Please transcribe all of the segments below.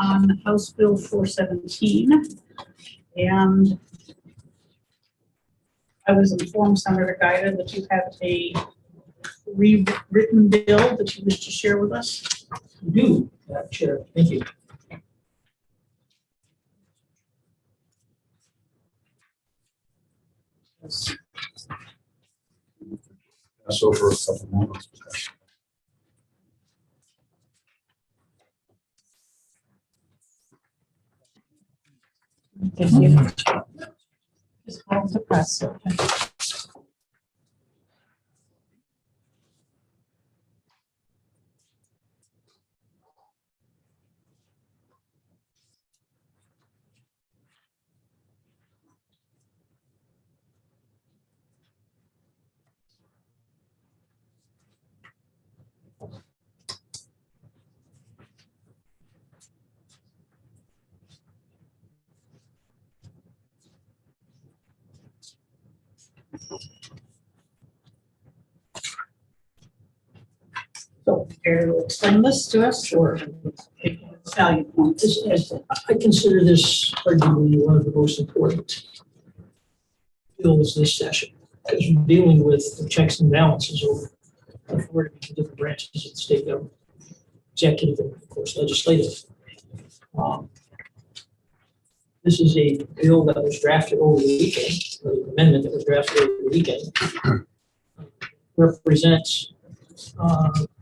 on House Bill 417. And I was informed, Senator Guida, that you have a rewritten bill that you wish to share with us. I do, Chair. Thank you. Pass over a couple moments. Just call the press. So, care to explain this to us? Sure. Salient points. I consider this arguably one of the most important bills this session, because we're dealing with the checks and balances over authority between different branches of the state government, executive and of course legislative. This is a bill that was drafted over the weekend, or an amendment that was drafted over the weekend. Represents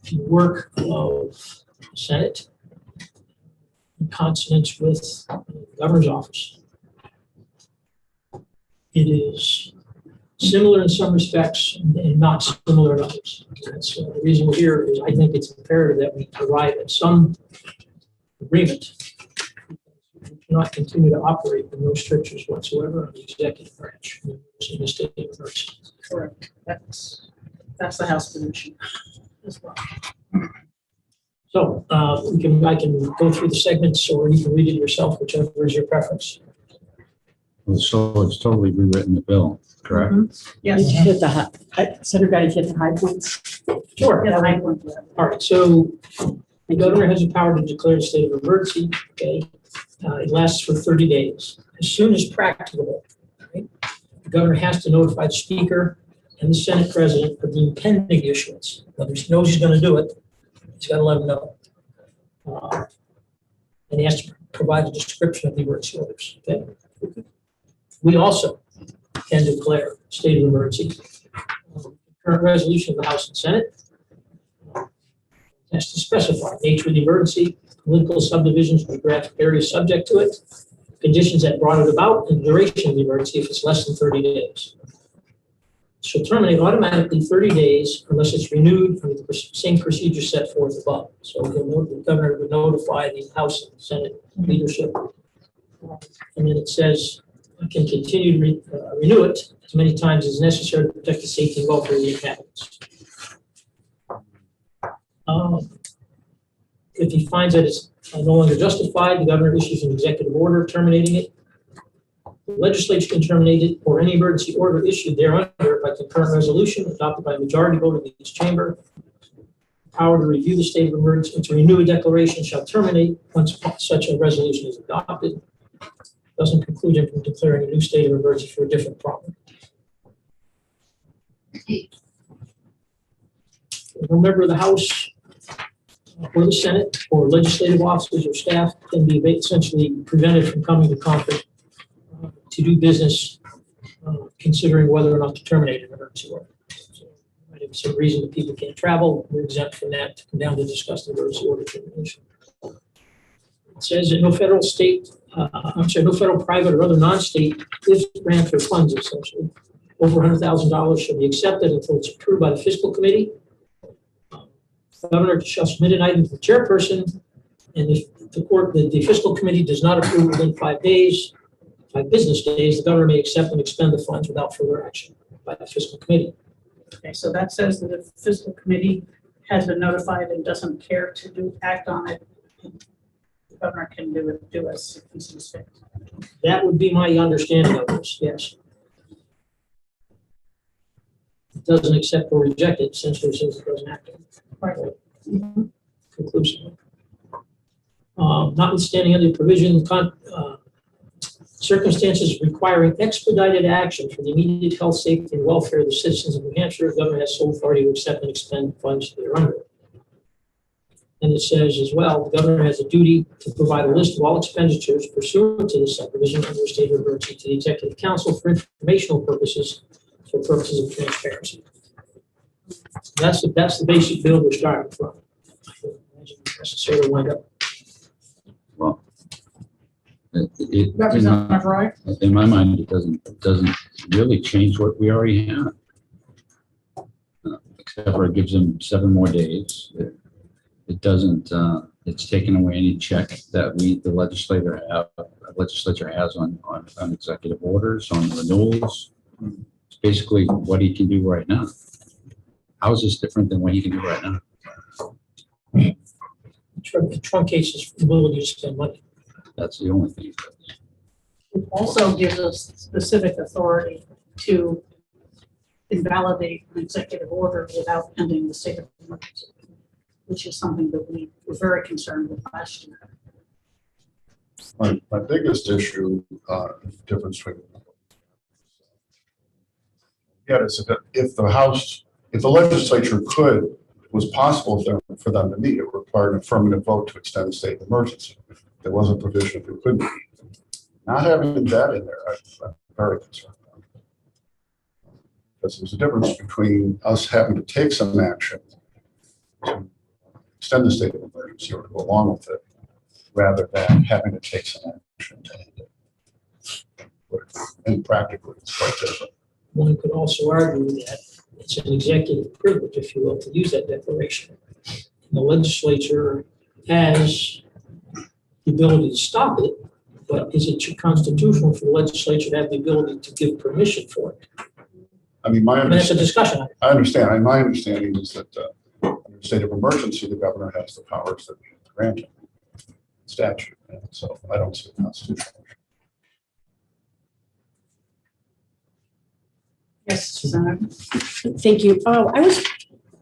the work of the Senate in consonance with the governor's office. It is similar in some respects and not similar in others. That's the reason we're here is I think it's imperative that we arrive at some agreement. We cannot continue to operate with no strictures whatsoever on the executive branch in the state of emergency. Correct. That's the House position as well. So I can go through the segments, or you can read it yourself, whichever is your preference. So it's totally rewritten the bill, correct? Yes. Did you hit the high, Senator Guy, hit the high points? Sure. Yeah, the high point. All right, so the governor has the power to declare a state of emergency, okay? It lasts for 30 days. As soon as practicable, right? The governor has to notify the speaker and the Senate president of the impending issuance. Whether he knows he's gonna do it, he's gotta let them know. And he has to provide a description of the emergency orders, okay? We also can declare state of emergency. Current resolution of the House and Senate has to specify nature of the emergency, political subdivisions, geographic areas subject to it, conditions that brought it about, and duration of the emergency if it's less than 30 days. It shall terminate automatically 30 days unless it's renewed under the same procedure set forth above. So the governor would notify the House and Senate leadership. And then it says, I can continue to renew it as many times as necessary to protect the safety and welfare of the inhabitants. If he finds that it's no longer justified, the governor issues an executive order terminating it. The legislature can terminate it or any emergency order issued thereunder by concurrent resolution adopted by a majority vote of each chamber. Power to review the state of emergency and to renew a declaration shall terminate once such a resolution is adopted. Doesn't preclude him from declaring a new state of emergency for a different problem. A member of the House or the Senate or legislative officers or staff can be essentially prevented from coming to conference to do business, considering whether or not to terminate an emergency order. So, if some reason that people can't travel, we're exempt from that to come down to discuss the emergency order termination. It says that no federal, private, or other non-state gifts, grants, or funds essentially over $100,000 shall be accepted until it's approved by the fiscal committee. The governor shall submit an item to the chairperson, and if the fiscal committee does not approve within 5 business days, the governor may accept and expend the funds without further action by the fiscal committee. Okay, so that says that if the fiscal committee has been notified and doesn't care to act on it, the governor can do as he sees fit. That would be my understanding of this, yes. It doesn't accept or reject it, essentially says it doesn't act on it. Right. Conclusively. notwithstanding other provisions, circumstances requiring expedited action for the immediate health, safety, and welfare of the citizens of New Hampshire, the governor has sole authority to accept and expend funds thereunder. And it says as well, the governor has a duty to provide a list of all expenditures pursuant to the subdivision under a state of emergency to the executive council for informational purposes, for purposes of transparency. That's the basic bill we're starting from. I don't imagine we necessarily wind up. Well, Representative Roy? in my mind, it doesn't really change what we already have. Except for it gives them 7 more days. It doesn't, it's taken away any check that the legislature has on executive orders, on renewals. It's basically what he can do right now. How is this different than what he can do right now? It truncates his ability to spend money. That's the only thing. It also gives us specific authority to invalidate an executive order without ending the state of emergency, which is something that we were very concerned with last year. My biggest issue, difference between, is that if the legislature was possible for them to meet, it required an affirmative vote to extend the state of emergency. There was a provision if it couldn't be. Not having that in there, I'm very concerned about. Because there's a difference between us having to take some action to extend the state of emergency or to go along with it, rather than having to take some action to end it. And practically, it's quite different. One could also argue that it's an executive privilege, if you will, to use that declaration. The legislature has the ability to stop it, but is it constitutional for the legislature to have the ability to give permission for it? I mean, That's a discussion item. I understand. And my understanding is that under the state of emergency, the governor has the powers that he granted statute. And so I don't see a constitutional issue. Yes, Susanna? Thank you. Oh, I was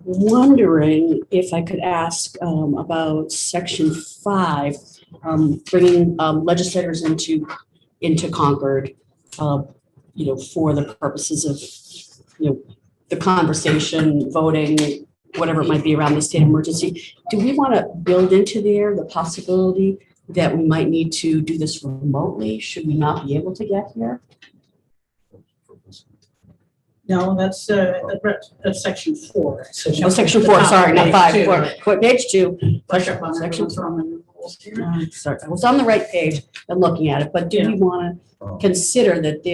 wondering if I could ask about section 5, bringing legislators into Concord, for the purposes of, the conversation, voting, whatever it might be around the state of emergency. Do we want to build into there the possibility that we might need to do this remotely? Should we not be able to get here? No, that's section 4. Oh, section 4, sorry, not 5, 4, page 2. Push up on Section everyone's Roman rules here. Sorry, I was on the right page and looking at it, but do we want to consider that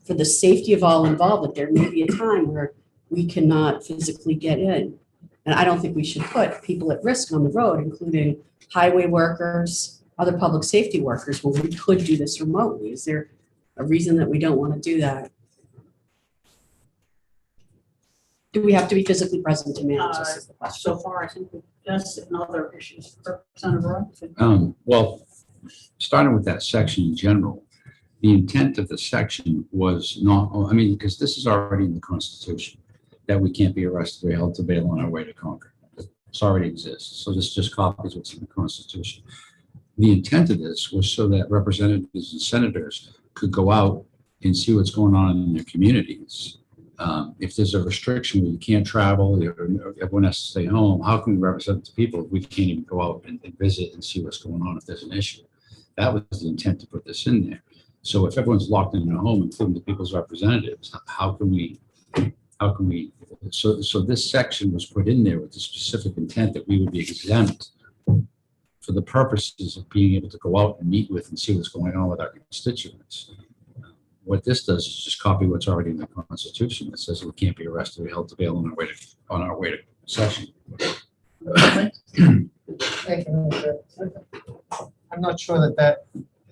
for the safety of all involved, that there may be a time where we cannot physically get in? And I don't think we should put people at risk on the road, including highway workers, other public safety workers, when we could do this remotely. Is there a reason that we don't want to do that? Do we have to be physically present to manage this? Is the question. So far, I think that's another issue. Representative Roy? Well, starting with that section in general, the intent of the section was not, because this is already in the Constitution, that we can't be arrested or held to bail on our way to Concord. This already exists. So this just copies what's in the Constitution. The intent of this was so that representatives and senators could go out and see what's going on in their communities. If there's a restriction where you can't travel, everyone has to stay home, how can we represent the people if we can't even go out and visit and see what's going on if there's an issue? That was the intent to put this in there. So if everyone's locked in their home, including the people's representatives, how can we, so this section was put in there with the specific intent that we would be exempt for the purposes of being able to go out and meet with and see what's going on with our constituents. What this does is just copy what's already in the Constitution that says we can't be arrested or held to bail on our way to session. Thank you. I'm not sure that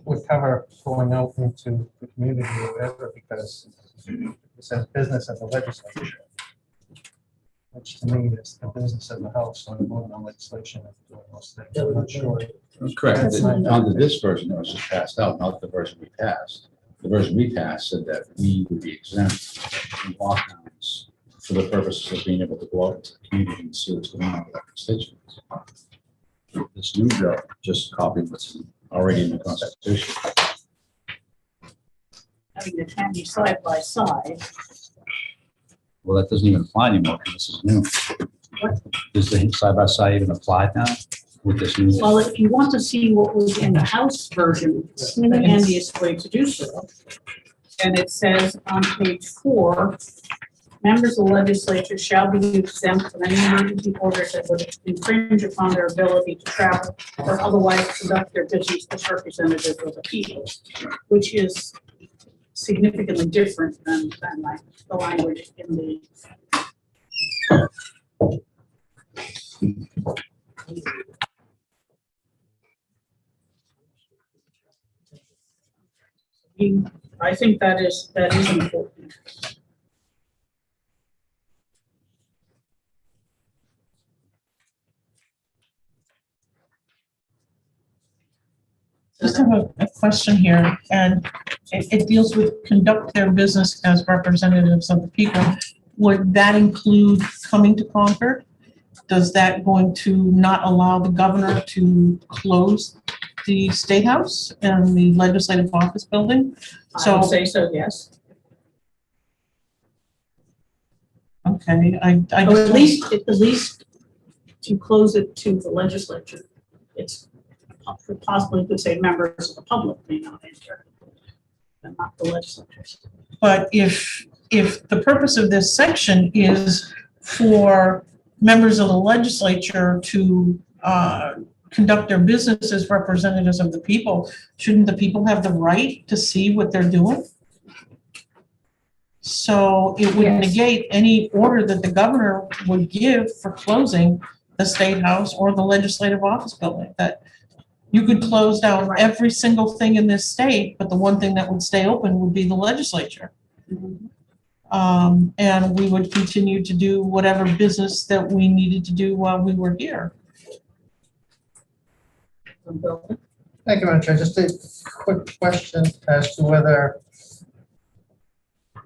would cover going out into the community or whatever, because it says business of the legislature, which to me is the business of the House on voting on legislation. I'm not sure. Correct. Under this version that was just passed out, not the version we passed. The version we passed said that we would be exempt from lockdowns for the purposes of being able to go out into the community and see what's going on with our constituents. this new bill, just copy what's already in the Constitution. I mean, it can be side by side. Well, that doesn't even apply anymore because this is new. What? Does the side by side even apply now with this new? Well, if you want to see what was in the House version, the handiest way to do so. And it says on page 4, members of the legislature shall be exempt from any emergency orders that would infringe upon their ability to travel or otherwise conduct their business as representatives of the people, which is significantly different than like the language in the I think that is important. Just have a question here, and it deals with conduct their business as representatives of the people. Would that include coming to Concord? Does that going to not allow the governor to close the State House and the Legislative Office Building? I would say so, yes. Okay, I Or just. at least to close it to the legislature. It's possibly could say members of the public may not enter, but not the legislators. But if the purpose of this section is for members of the legislature to conduct their business as representatives of the people, shouldn't the people have the right to see what they're doing? So it would Yes. negate any order that the governor would give for closing the State House or the Legislative Office Building, that you could close down every single thing in this state, but the one thing that would stay open would be the legislature. And we would continue to do whatever business that we needed to do while we were here. Thank you, Madam Chair. Just a quick question as to whether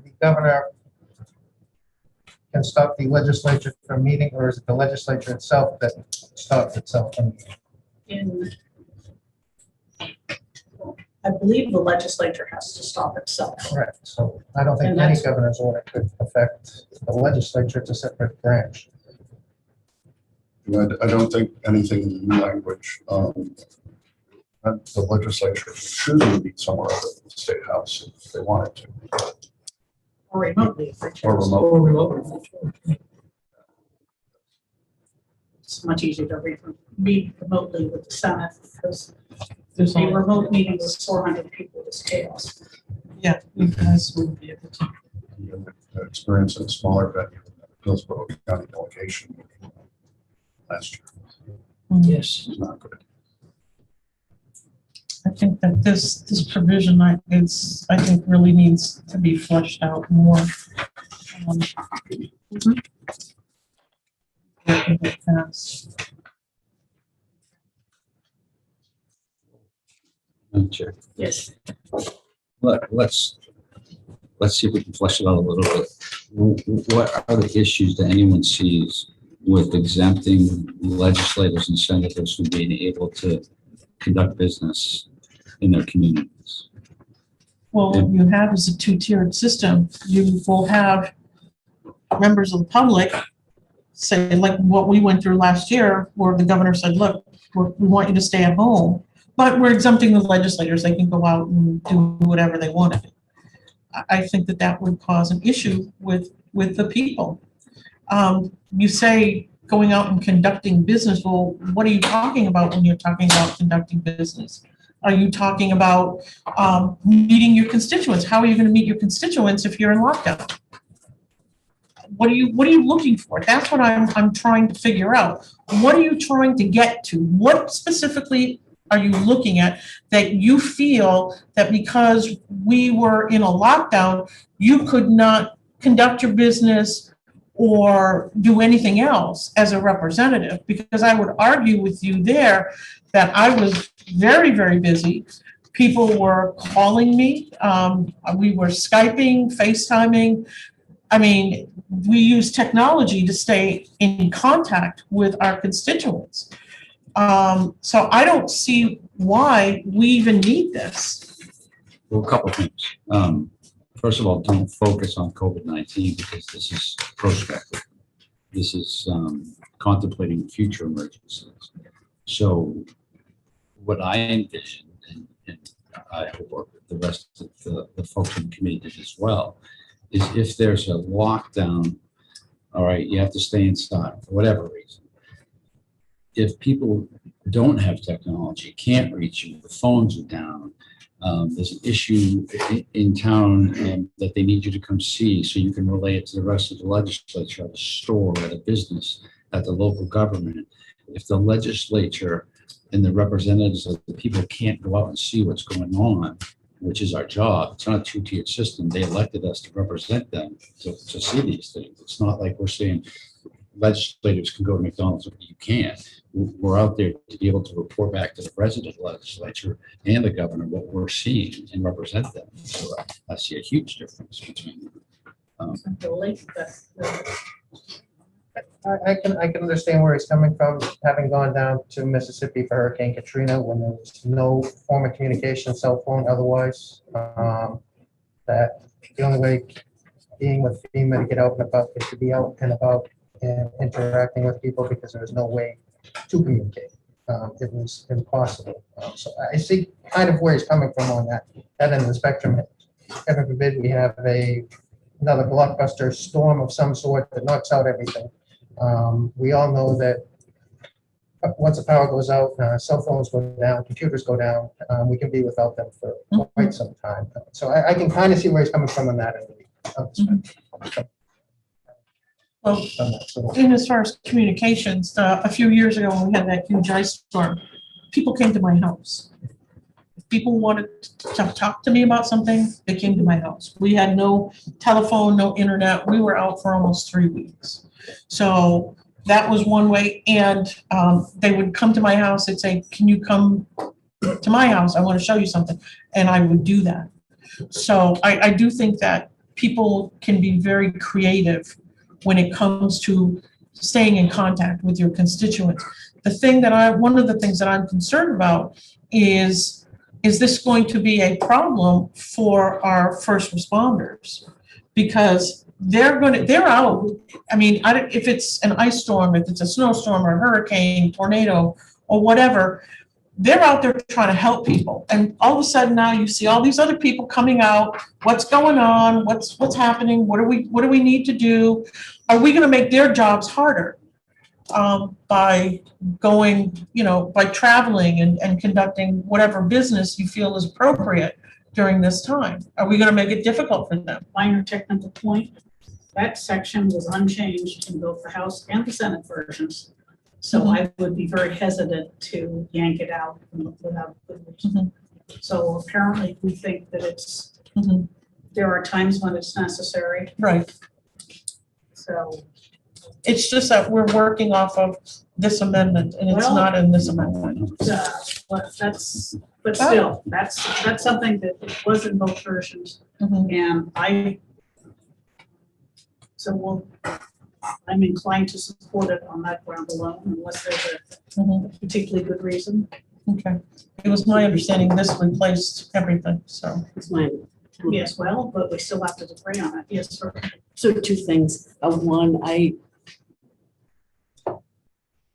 the governor can stop the legislature from meeting, or is it the legislature itself that stops itself from meeting? I believe the legislature has to stop itself. Correct. So I don't think And any that's- governor's order could affect the legislature. It's a separate branch. I don't think anything in the new language, that the legislature should meet somewhere other than the State House if they wanted to. Or remotely. if they Or choose. remote. Or remote. It's much easier to read remotely with the Senate because There's a only- remote meeting with 400 people is chaos. Yeah, you guys would be able to. The experience in a smaller venue, Hillsborough County delegation last year Yes. was not good. I think that this provision, I think really needs to be fleshed out more. Fast. Madam Chair. Yes. Let's see if we can flesh it out a little bit. What are the issues that anyone sees with exempting legislators and senators from being able to conduct business in their communities? Well, what you have is a two-tiered system. You will have members of the public say, like what we went through last year, where the governor said, look, we want you to stay at home, but we're exempting the legislators. They can go out and do whatever they want to do. I think that would cause an issue with the people. You say going out and conducting business. Well, what are you talking about when you're talking about conducting business? Are you talking about meeting your constituents? How are you going to meet your constituents if you're in lockdown? What are you looking for? That's what I'm trying to figure out. What are you trying to get to? What specifically are you looking at that you feel that because we were in a lockdown, you could not conduct your business or do anything else as a representative? Because I would argue with you there that I was very, very busy. People were calling me. We were Skyping, FaceTiming. I mean, we use technology to stay in contact with our constituents. So I don't see why we even need this. Well, a couple things. First of all, don't focus on COVID-19 because this is prospective. This is contemplating future emergencies. So what I envision, and I hope the rest of the folks in the committee did as well, is if there's a lockdown, all right, you have to stay inside for whatever reason. If people don't have technology, can't reach you, the phones are down, there's an issue in town that they need you to come see so you can relay it to the rest of the legislature at a store, at a business, at the local government. If the legislature and the representatives of the people can't go out and see what's going on, which is our job, it's not a two-tiered system. They elected us to represent them to see these things. It's not like we're saying legislators can go to McDonald's, you can't. We're out there to be able to report back to the president of the legislature and the governor what we're seeing and represent them. So I see a huge difference between. I can understand where he's coming from, having gone down to Mississippi for Hurricane Katrina when there was no form of communication, cell phone, otherwise. That the only way being with FEMA to get out and about is to be out and about and interacting with people because there was no way to communicate. It was impossible. So I see kind of where he's coming from on that end of the spectrum. Heaven forbid we have another blockbuster storm of some sort that knocks out everything. We all know that once the power goes out, cell phones go down, computers go down, we can be without them for quite some time. So I can kind of see where he's coming from on that end of the spectrum. Well, and as far as communications, a few years ago when we had that huge ice storm, people came to my house. If people wanted to talk to me about something, they came to my house. We had no telephone, no internet. We were out for almost 3 weeks. So that was one way. And they would come to my house and say, can you come to my house? I want to show you something. And I would do that. So I do think that people can be very creative when it comes to staying in contact with your constituents. One of the things that I'm concerned about is this going to be a problem for our first responders? Because they're out. I mean, if it's an ice storm, if it's a snowstorm or a hurricane, tornado, or whatever, they're out there trying to help people. And all of a sudden now you see all these other people coming out. What's going on? What's happening? What do we need to do? Are we going to make their jobs harder by going, by traveling and conducting whatever business you feel is appropriate during this time? Are we going to make it difficult for them? Minor technical point, that section was unchanged in both the House and the Senate versions. So I would be very hesitant to yank it out without good reason. So apparently we think that there are times when it's necessary. Right. So it's just that we're working off of this amendment and it's not in this amendment. but still, that's something that was in both versions. And I'm inclined to support it on that ground alone unless there's a particularly good reason. Okay. It was my understanding this replaced everything, so. That's mine. Yes, well, but we still have to agree on it. Yes, sir. So two things. One, it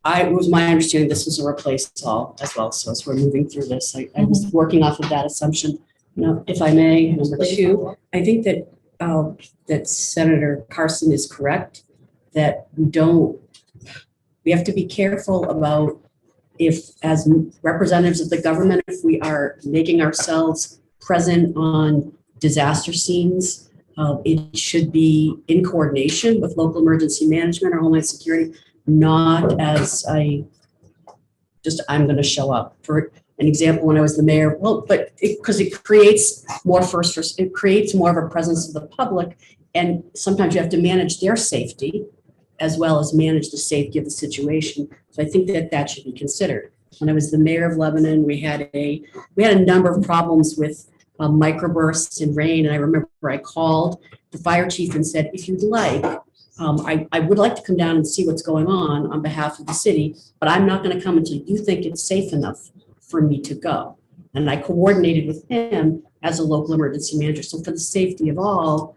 was my understanding this was a replace all as well. So as we're moving through this, I was working off of that assumption. Now, if I may, number two, I think that that Senator Carson is correct, that we have to be careful about if, as representatives of the government, if we are making ourselves present on disaster scenes, it should be in coordination with local emergency management or Homeland Security, not as I'm going to show up. For an example, when I was the mayor, because it creates more it creates more of a presence of the public, and sometimes you have to manage their safety as well as manage the safety of the situation. So I think that should be considered. When I was the mayor of Lebanon, we had a number of problems with microbursts and rain, and I remember I called the fire chief and said, if you'd like, I would like to come down and see what's going on behalf of the city, but I'm not gonna come until you think it's safe enough for me to go. And I coordinated with him as a local emergency manager. So for the safety of all,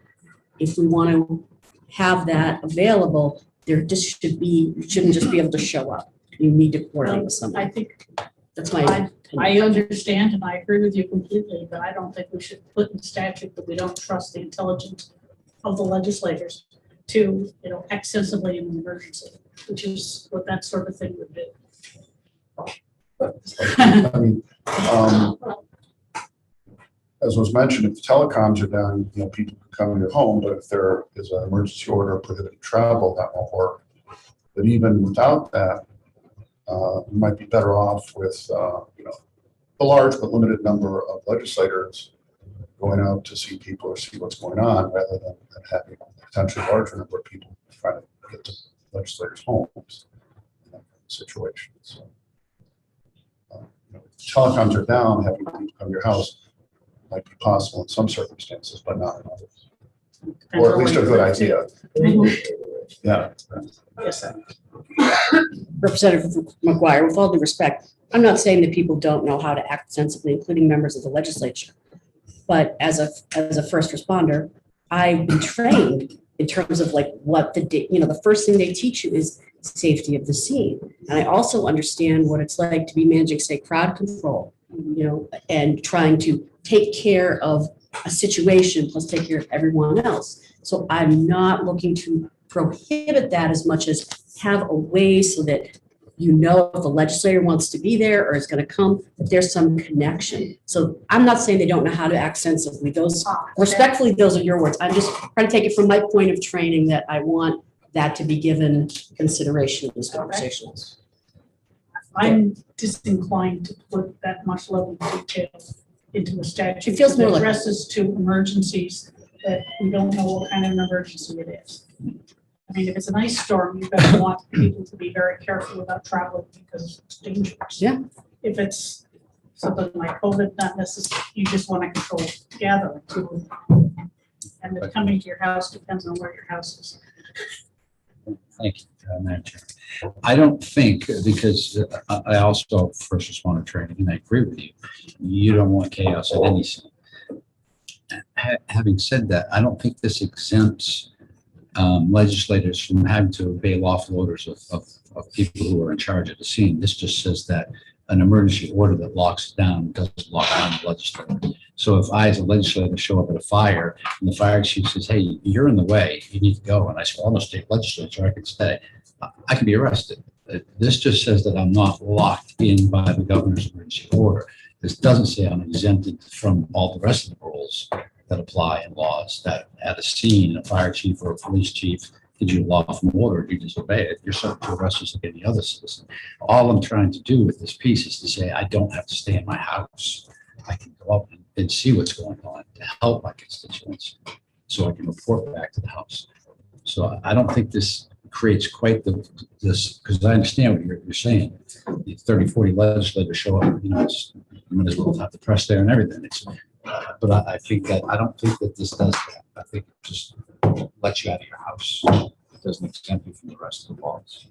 if we want to have that available, there just should be, you shouldn't just be able to show up. You need to coordinate with I someone. think, That's my I opinion. understand and I agree with you completely, but I don't think we should put in statute that we don't trust the intelligence of the legislators to, act sensibly in an emergency, which is what that sort of thing would do. I mean, as was mentioned, if the telecoms are down, people can come to your home, but if there is an emergency order prohibiting travel, that won't work. But even without that, we might be better off with, a large but limited number of legislators going out to see people or see what's going on, rather than having a potentially larger number of people trying to get to legislators' homes in that situation. So, telecoms are down, having people come to your house might be possible in some circumstances, but not in others. Or at least a good idea. Yeah. Yes, sir. Representative McGuire, with all due respect, I'm not saying that people don't know how to act sensibly, including members of the legislature. But as a first responder, I've been trained in terms of like what the first thing they teach you is safety of the scene. And I also understand what it's like to be managing, say, crowd control, and trying to take care of a situation plus take care of everyone else. So I'm not looking to prohibit that as much as have a way so that if the legislator wants to be there or is going to come, that there's some connection. So I'm not saying they don't know how to act sensibly. Respectfully, those are your words. I'm just trying to take it from my point of training that I want that to be given consideration in this conversation. I'm disinclined to put that much level of detail into a statute. It feels more that like- addresses to emergencies that we don't know what kind of an emergency it is. I mean, if it's an ice storm, you're gonna want people to be very careful about traveling because it's dangerous. Yeah. If it's something like COVID, not necessarily, you just want to control gathering too. And the coming to your house depends on where your house is. Thank you, Madam Chair. I don't think, because I also have first responder training, and I agree with you, you don't want chaos at any scene. Having said that, I don't think this exempts legislators from having to obey lawful orders of people who are in charge of the scene. This just says that an emergency order that locks down doesn't lock down the legislator. So if I, as a legislator, show up at a fire and the fire chief says, "Hey, you're in the way, you need to go," and I say, "I'm a state legislature, I can stay," I can be arrested. This just says that I'm not locked in by the governor's emergency order. This doesn't say I'm exempted from all the rest of the rules that apply in laws, that at a scene, a fire chief or a police chief gives you a lawful order, you disobey it, you're subject to arrest just like any other citizen. All I'm trying to do with this piece is to say I don't have to stay in my house. I can go up and see what's going on to help my constituents so I can report back to the House. So I don't think this creates quite this, because I understand what you're saying. The 30, 40 legislators show up, you might as well have the press there and everything. But I think that, I don't think that this does that. I think it just lets you out of your house. It doesn't exempt you from the rest of the laws.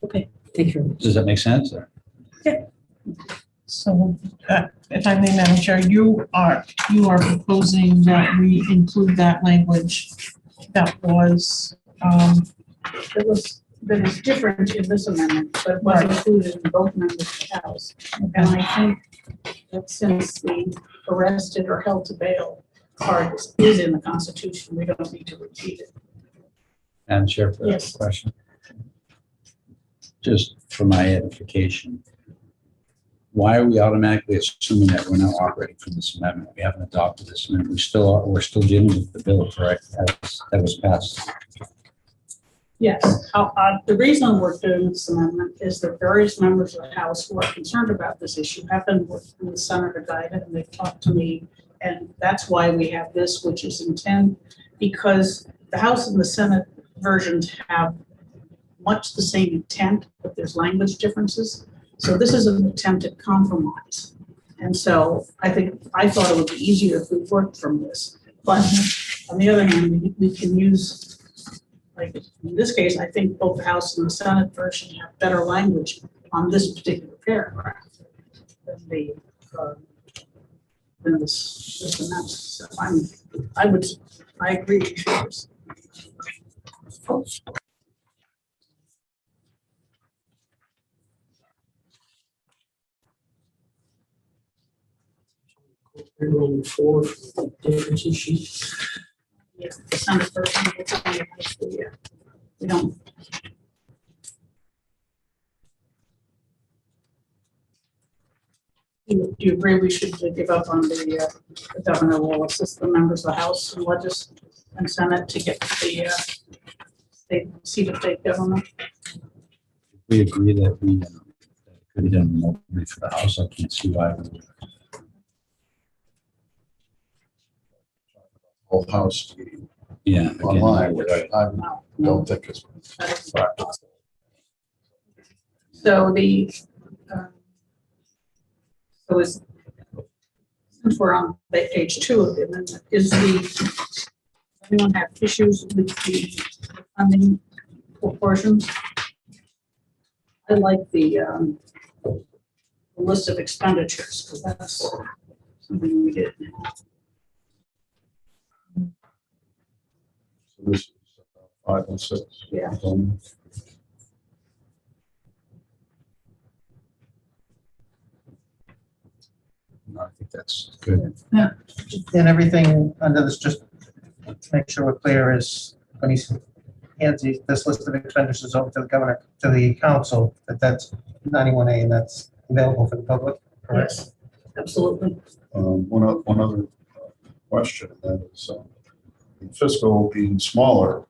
Okay, thank you. Does that make sense? Or? So, if I may, Madam Chair, you are proposing that we include that language that was, that is different in this amendment, but it was Right. included in both members of the House. And I think that since the arrested or held to bail part is in the Constitution, we don't need to repeat it. Madam Chair, for Yes. a question. Just for my edification, why are we automatically assuming that we're now operating from this amendment? We haven't adopted this amendment. We're still dealing with the bill, correct? That was passed. Yes, the reason we're doing this amendment is that various members of the House who are concerned about this issue have been working with Senator Guida, and they've talked to me, and that's why we have this, which is intent, because the House and the Senate versions have much the same intent, but there's language differences. So this is an attempt at compromise. And so I thought it would be easier if we worked from this. But on the other hand, we can use like, in this case, I think both the House and the Senate version have better language on this particular paragraph than the, than this amendment. So I agree. Roman 4 for differences sheet. Yeah, the Senate version, it's only a high school year. We don't. Do you agree we should give up on the governor will assist the members of the House and Senate to get the seat of state government? We agree that we could be done remotely for the House. I can't see why we would. Whole house meeting Yeah. again, online, which right. I No, don't think is that isn't practical. possible. So so is, since we're on page 2 of the amendment, does anyone have issues with the funding proportions? I like the list of expenditures, because that's something we did. So this is 5 and 6. Yeah. No, I think that's good. And everything under this, just to make sure we're clear, is when he hands this list of expenditures over to the governor, to the council, that's 91A and that's available for the public, correct? Yes, absolutely. One other question, and that is fiscal being smaller,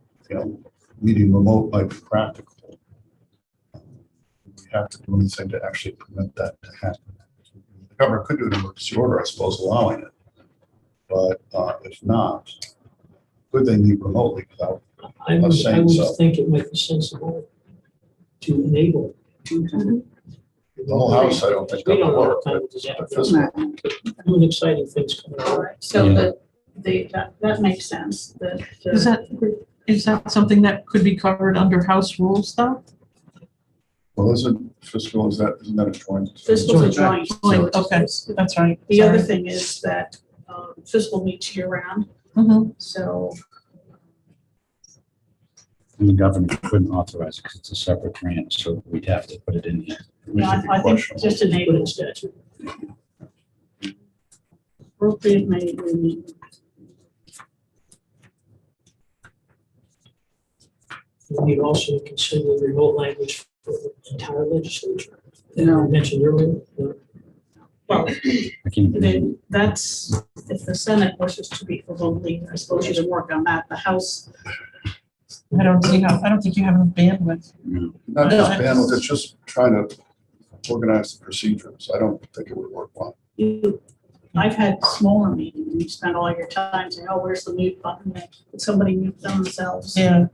meeting remote might be practical. We have to do anything to actually permit that to happen. The governor could do an emergency order, I suppose, allowing it. But if not, could they meet remotely without? I would saying so. think it might be sensible to enable. The whole house, I don't think We that don't would know work. what kind of but disaster. fiscal- Doing exciting things coming All out. right, so Yeah. that makes sense. Is that something that could be covered under House rules though? Well, isn't that a joint? Fiscal is joint. Joint, okay. That's right. The other Sorry. thing is that fiscal meets year round, Mhm. so And the governor couldn't authorize it because it's a separate grant, so we'd have to put it in here. I think just Put enable in statute. appropriate may be. We'd also consider remote language for the entire legislature. No. I mentioned earlier. Well, I can't then that's, if the Senate wishes to be remotely, I suppose you can work on that. The House, I don't think you have enough bandwidth. Not just bandwidth, it's just trying to organize the procedures. I don't think it would work well. I've had smaller meetings, and you spend all your time saying, oh, where's the mute button? Would somebody mute themselves? Yeah.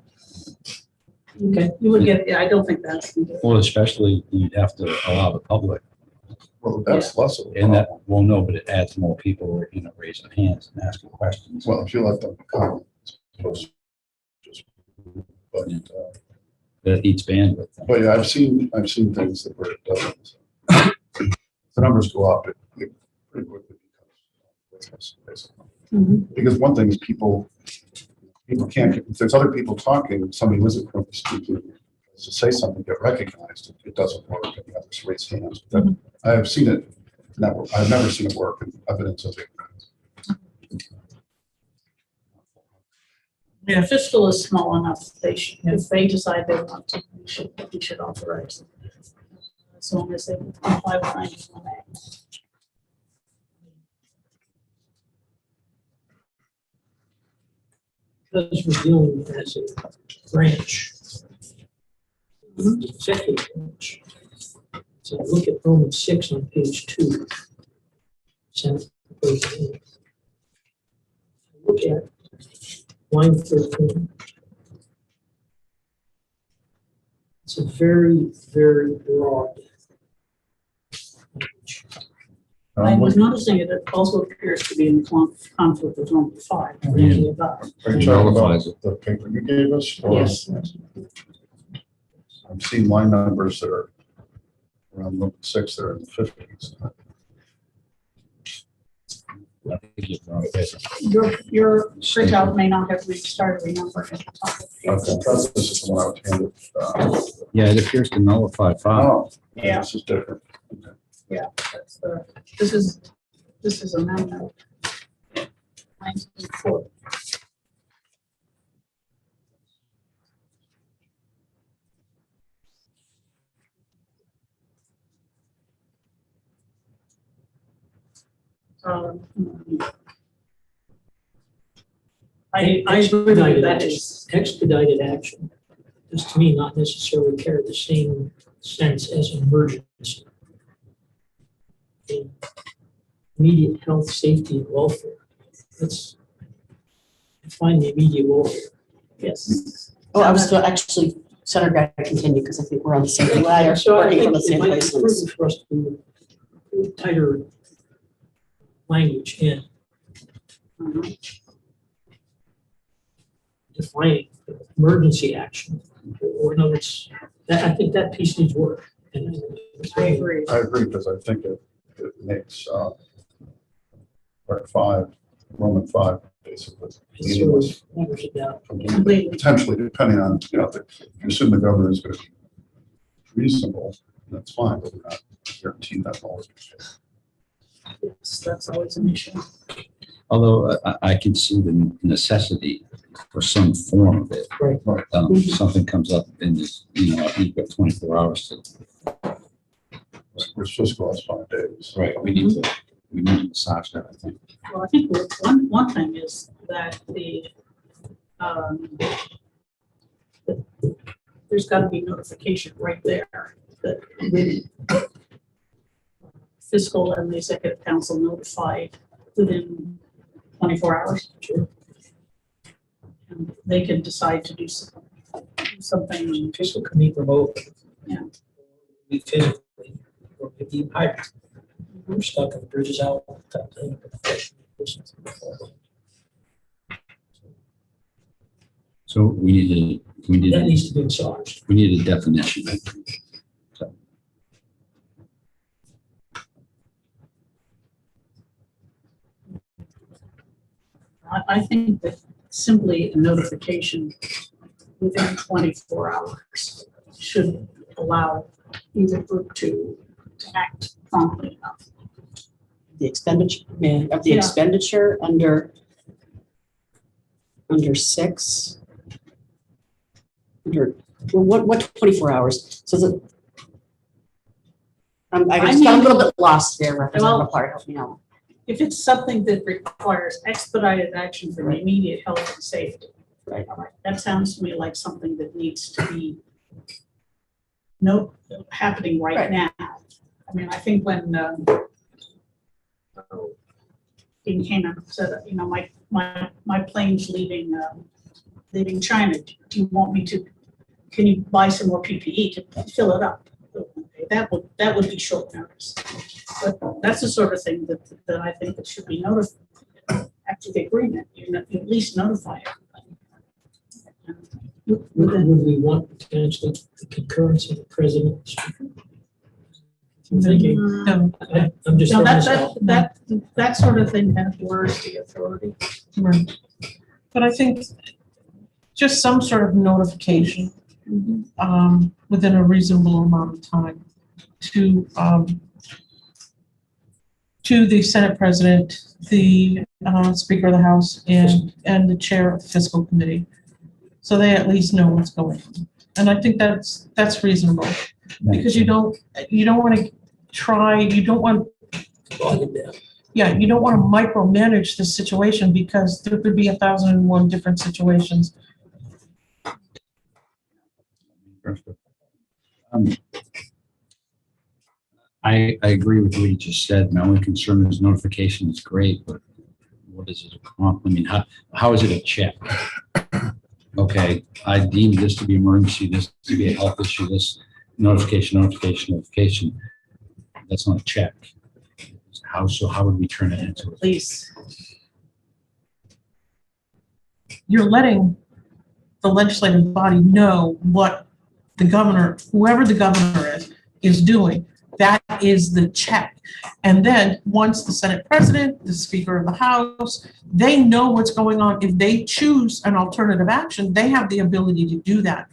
Okay, you would get, I don't think that's. Well, especially you'd have to allow the public, Well, that's less of a and that, problem. well, no, but it adds more people, raising hands and asking questions. Well, if you let them come, it's supposed to just- but, That eats bandwidth. but yeah, I've seen things that where it doesn't. The numbers go up, it pretty quickly becomes, basically. Mhm. Because one thing is people can't, if there's other people talking, somebody who isn't currently speaking, to say something, get recognized, it doesn't work, and the others raise hands. That- I have seen it, I've never seen it work, and evidence of it. Yeah, fiscal is small enough, if they decide they want to, we should authorize them. As long as they comply with 91A. Because we're dealing as a branch. Executive branch. So look at Roman 6 on page 2. Senate proposal. Look at line 13. It's a very, very broad language. I was noticing it also appears to be in conflict with 1.5. Are you talking Nullifies about the paper you gave us? or- Yes. I'm seeing line numbers that are around 6, they're in the 50s. I think you're wrong. Your printout may not have restarted, remember. At the top of the Okay, page. this is the one I was handed. Yeah, it appears to nullify 5. Oh, Yeah. this is different. Yeah, that's the, this is amendment 1940. I agree with you, that is, Expedited action does to me not necessarily carry the same sense as emergency. In immediate health, safety, and welfare. Let's define the immediate welfare. yes. Oh, I was actually, Senator Guy, continue, because I think we're on the same ladder, So I working from think the it same might be place. prudent for us to put tighter language in defining emergency action. Or in other words, I think that piece needs work. And I agree. I agree, because I think it makes part 5, Roman 5, basically. it sort of waters it down. Completely. Potentially, depending on, if you assume the governor is going to be reasonable, that's fine, but we're not guaranteed that always. Yes, that's always an issue. Although I can see the necessity for some form of it. Right. Something comes up in this, you've got 24 hours to. We're supposed to go out 5 days. Right. We need to massage that, I think. Well, I think one thing is that there's got to be notification right there that the fiscal and the executive council notified within 24 hours. Sure. And they can decide to do something. Fiscal can meet remote. Yeah. We physically, or maybe hybrid. We're stuck in bridges out. Type thing. So we need That needs to be massaged. we need a definition. I think. So, I think that simply a notification within 24 hours should allow either group to act promptly enough. The expenditure, of the Yeah. expenditure under 6. What 24 hours? So the, I guess I'm a little bit lost there, Representative Clark, help me out. If it's something that requires expedited action for immediate health and safety. Right. All right, that sounds to me like something that needs to be happening right now. I mean, I think when Dean Canaan said, my plane's leaving China. Do you want me to? Can you buy some more PPE to fill it up? Okay, that would be short notice. But that's the sort of thing that I think that should be notified after the agreement. You at least notify everybody. Would we want potentially the concurrence of the president? I'm thinking, No, I'm just. No, throwing this out. that sort of thing has words the authority. right. But I think just some sort of notification within a reasonable amount of time to the Senate President, the Speaker of the House, and the Chair of the Fiscal Committee, so they at least know what's going on. And I think that's reasonable, because you don't want to Bog it down. you don't want to micromanage the situation, because there could be 1,001 different situations. I agree with what you just said. My only concern is notification is great, but what is it? I mean, how is it a check? Okay, I deem this to be emergency, this to be a health issue, this notification. That's not a check. How would we turn it into? Please. You're letting the legislative body know what the governor, whoever the governor is doing. That is the check. And then once the Senate president, the Speaker of the House, they know what's going on. If they choose an alternative action, they have the ability to do that.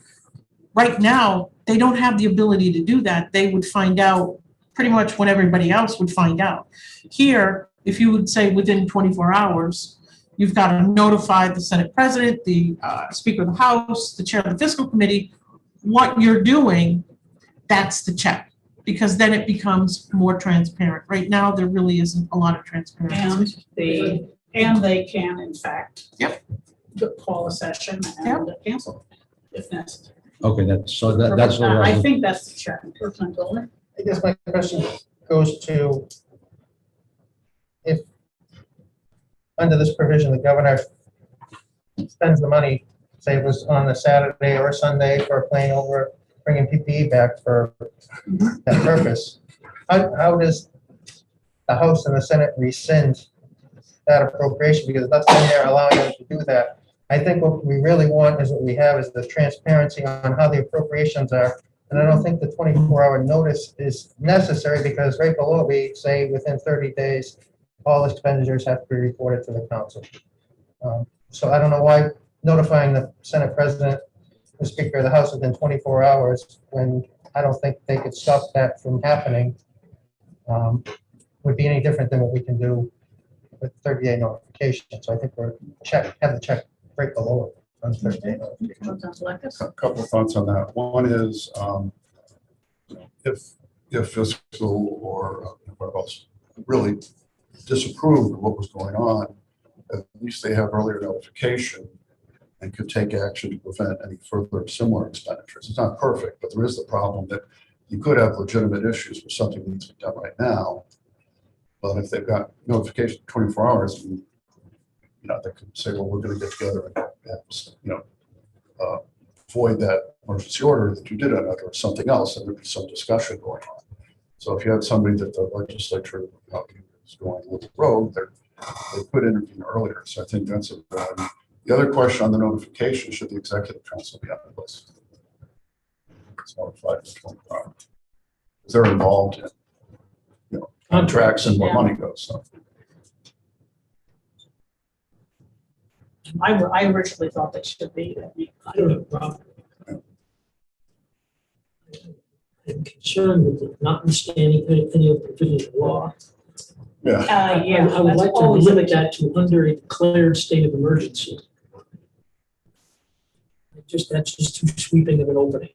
Right now, they don't have the ability to do that. They would find out pretty much when everybody else would find out. Here, if you would say within 24 hours, you've got to notify the Senate president, the Speaker of the House, the chair of the fiscal committee, what you're doing, that's the check. Because then it becomes more transparent. Right now, there really isn't a lot of transparency. And they can, in fact. Yep. Call a session and cancel if necessary. Okay, that's what I think that's the check. Councilman Gollner? I guess my question goes to if under this provision, the governor spends the money, say it was on a Saturday or a Sunday for a plane over, bringing PPE back for that purpose. How does the House and the Senate rescind that appropriation? Because that's in there allowing them to do that. I think what we really want is what we have is the transparency on how the appropriations are. And I don't think the 24-hour notice is necessary because right below we say within 30 days, all expenditures have to be reported to the council. So I don't know why notifying the Senate president, the Speaker of the House within 24 hours, when I don't think they could stop that from happening, would be any different than what we can do with 30-day notification. So I think we're have the check right below it on 30-day notification. Councilman Electus? A couple of thoughts on that. One is if fiscal or whoever else really disapproved of what was going on, at least they have earlier notification and could take action to prevent any further similar expenditures. It's not perfect, but there is the problem that you could have legitimate issues where something needs to be done right now. But if they've got notification 24 hours, they could say, well, we're going to get together and void that emergency order that you did under or something else, and there'd be some discussion going on. So if you had somebody that the legislature is going with the road, they could intervene earlier. So I think that's a value. The other question on the notification, should the executive council be on the list? It's notified in 24 hours. Because they're involved in contracts and where money goes. So. I originally thought they should be. I don't have a problem. I'm concerned with the notwithstanding any of the provisions of law. Yeah. I would like to limit that to under a declared state of emergency. That's just too sweeping of an opening.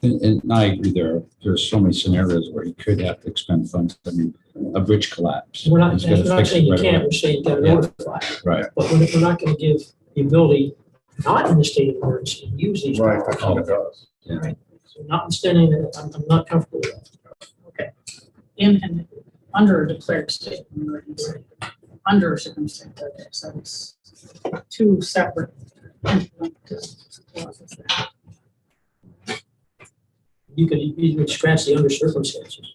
And I agree, there's so many scenarios where you could have to expend funds. I mean, a bridge collapse. We're not He's gotta saying fix it you right can't, away. we're saying you gotta Yeah. notify. Right. But we're not going to give the ability, not in the state of emergency, to use these Right, that powers. kind of does. So notwithstanding that, I'm not comfortable with that. Okay. And under a declared state of emergency, under a circumstance like this, so it's two separate. clauses there. You could scratch the under circumstances.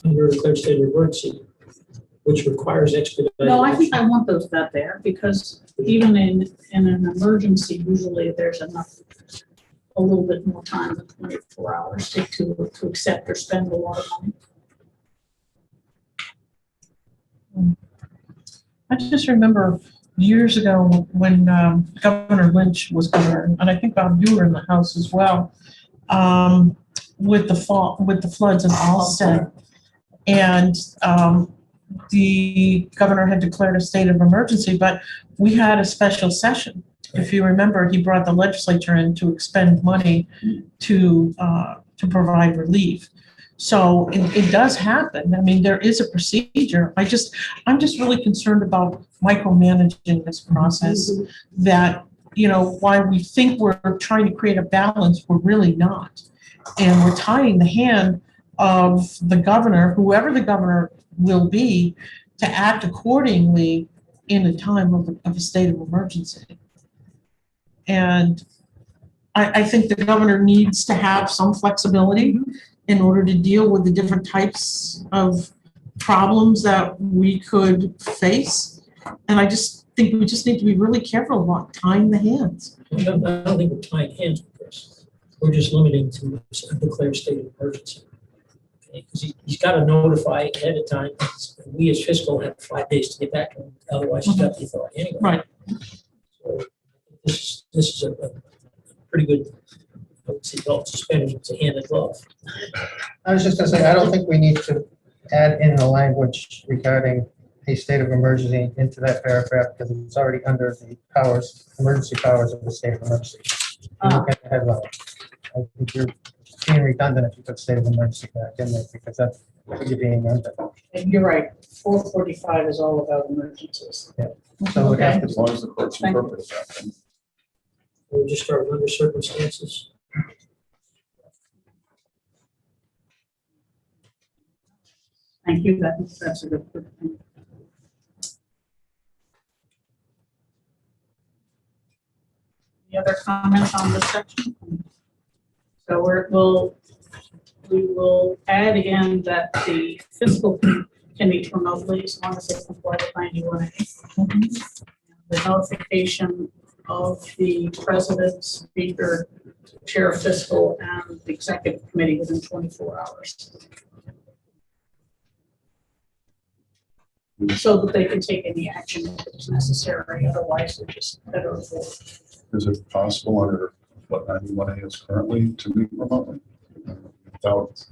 Under a declared state of emergency, which requires expedited. No, I think I want those that there because even in an emergency, usually there's enough, a little bit more time than 24 hours to accept or spend a lot of money. I just remember years ago when Governor Lynch was governor, and I think Bob, you were in the House as well, with the floods in Allston. And the governor had declared a state of emergency, but we had a special session. If you remember, he brought the legislature in to expend money to provide relief. So it does happen. I mean, there is a procedure. I'm just really concerned about micromanaging this process that, while we think we're trying to create a balance, we're really not. And we're tying the hand of the governor, whoever the governor will be, to act accordingly in a time of a state of emergency. And I think the governor needs to have some flexibility in order to deal with the different types of problems that we could face. And I just think we just need to be really careful about tying the hands. I don't think we're tying hands with this. We're just limiting to a declared state of emergency. Because he's got to notify ahead of time. We as fiscal have 5 days to get back to him, otherwise he's got the authority anyway. Right. So this is a pretty good, I would say, belt suspenders, it's a hand and glove. I was just gonna say, I don't think we need to add in the language regarding a state of emergency into that paragraph because it's already under the powers, emergency powers of the state of emergency. You look at the headline. I think you're being redundant if you put state of emergency back in there because that's what you're being under. And you're right, 445 is all about emergencies. So we'd have As long as the courts Thank you. interpret that. then. We'll just start under circumstances. Thank you, that's a good thing. Any other comments on this section? So we will add in that the fiscal can meet remotely as long as they comply with 91A. The notification of the president, speaker, chair of fiscal, and the executive committee within 24 hours. So that they can take any action if it's necessary, otherwise they're just better avoid. Is it possible under what 91A is currently to meet remotely? Without,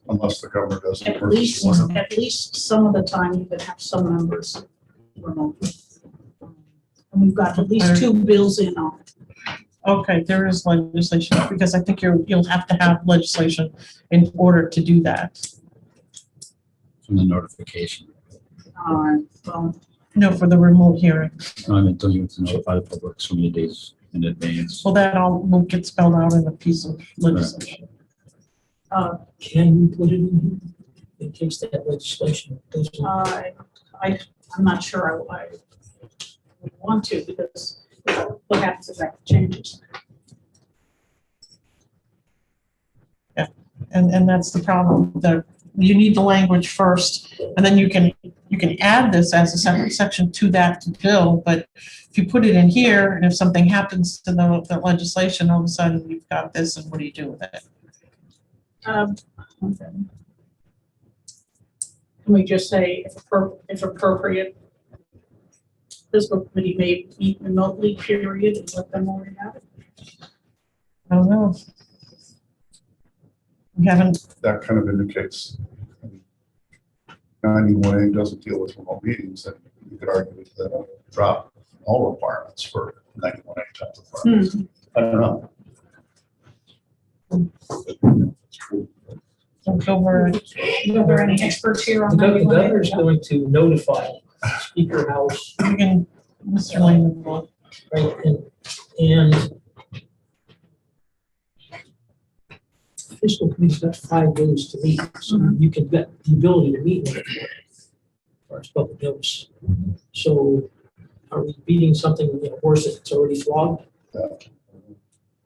unless the governor does an emergency order? At least some of the time you could have some members remotely. And we've got at least 2 bills in on it. Okay, there is legislation, because I think you'll have to have legislation in order to do that. From the notification. Well, No, for the remote hearing. I mean, don't you have to notify the public so many days in advance? Well, that all will get spelled out in a piece of legislation. Can we put it in here in case that legislation doesn't? I'm not sure I would want to, because what happens if that changes? And that's the problem, that you need the language first, and then you can add this as a separate section to that bill, but if you put it in here, and if something happens to the legislation, all of a sudden you've got this, and what do you do with it? Okay. Can we just say, if appropriate, fiscal committee may meet remotely, period, and let them worry about it? I don't know. We haven't, That kind of indicates 91A doesn't deal with remote meetings, and you could argue that they'll drop all requirements for 91A type of requirements. I don't know. don't go over it. Are there any experts here on The that? governor is going to notify Speaker House, You can, Mr. Lehman, will- right, and fiscal committee's got 5 days to meet, so you can get the ability to meet with it as far as public notice. So are we beating something, worse if it's already flogged?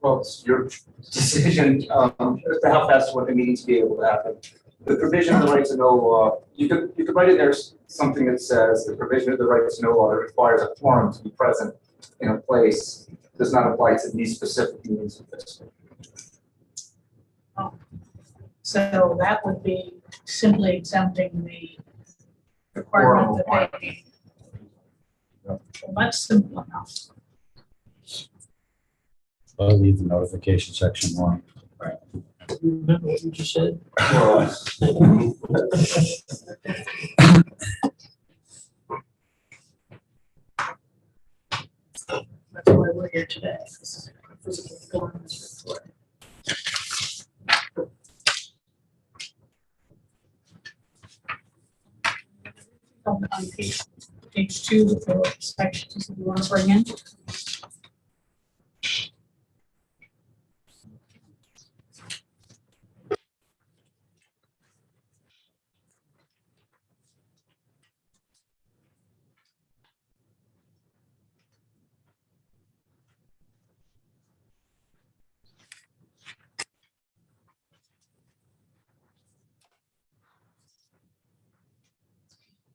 Well, it's your decision as to how fast you want the meeting to be able to happen. The provision of the right to know law, you could write in there something that says the provision of the right to know law that requires a quorum to be present in a place does not apply to these specific meetings of this. So that would be simply exempting the requirement that they need. Well, that's simple enough. I'll leave the notification section on. Do you remember what you just said? Well, That's why we're here today. This is a physical performance report. On page 2, the sections you want to bring in.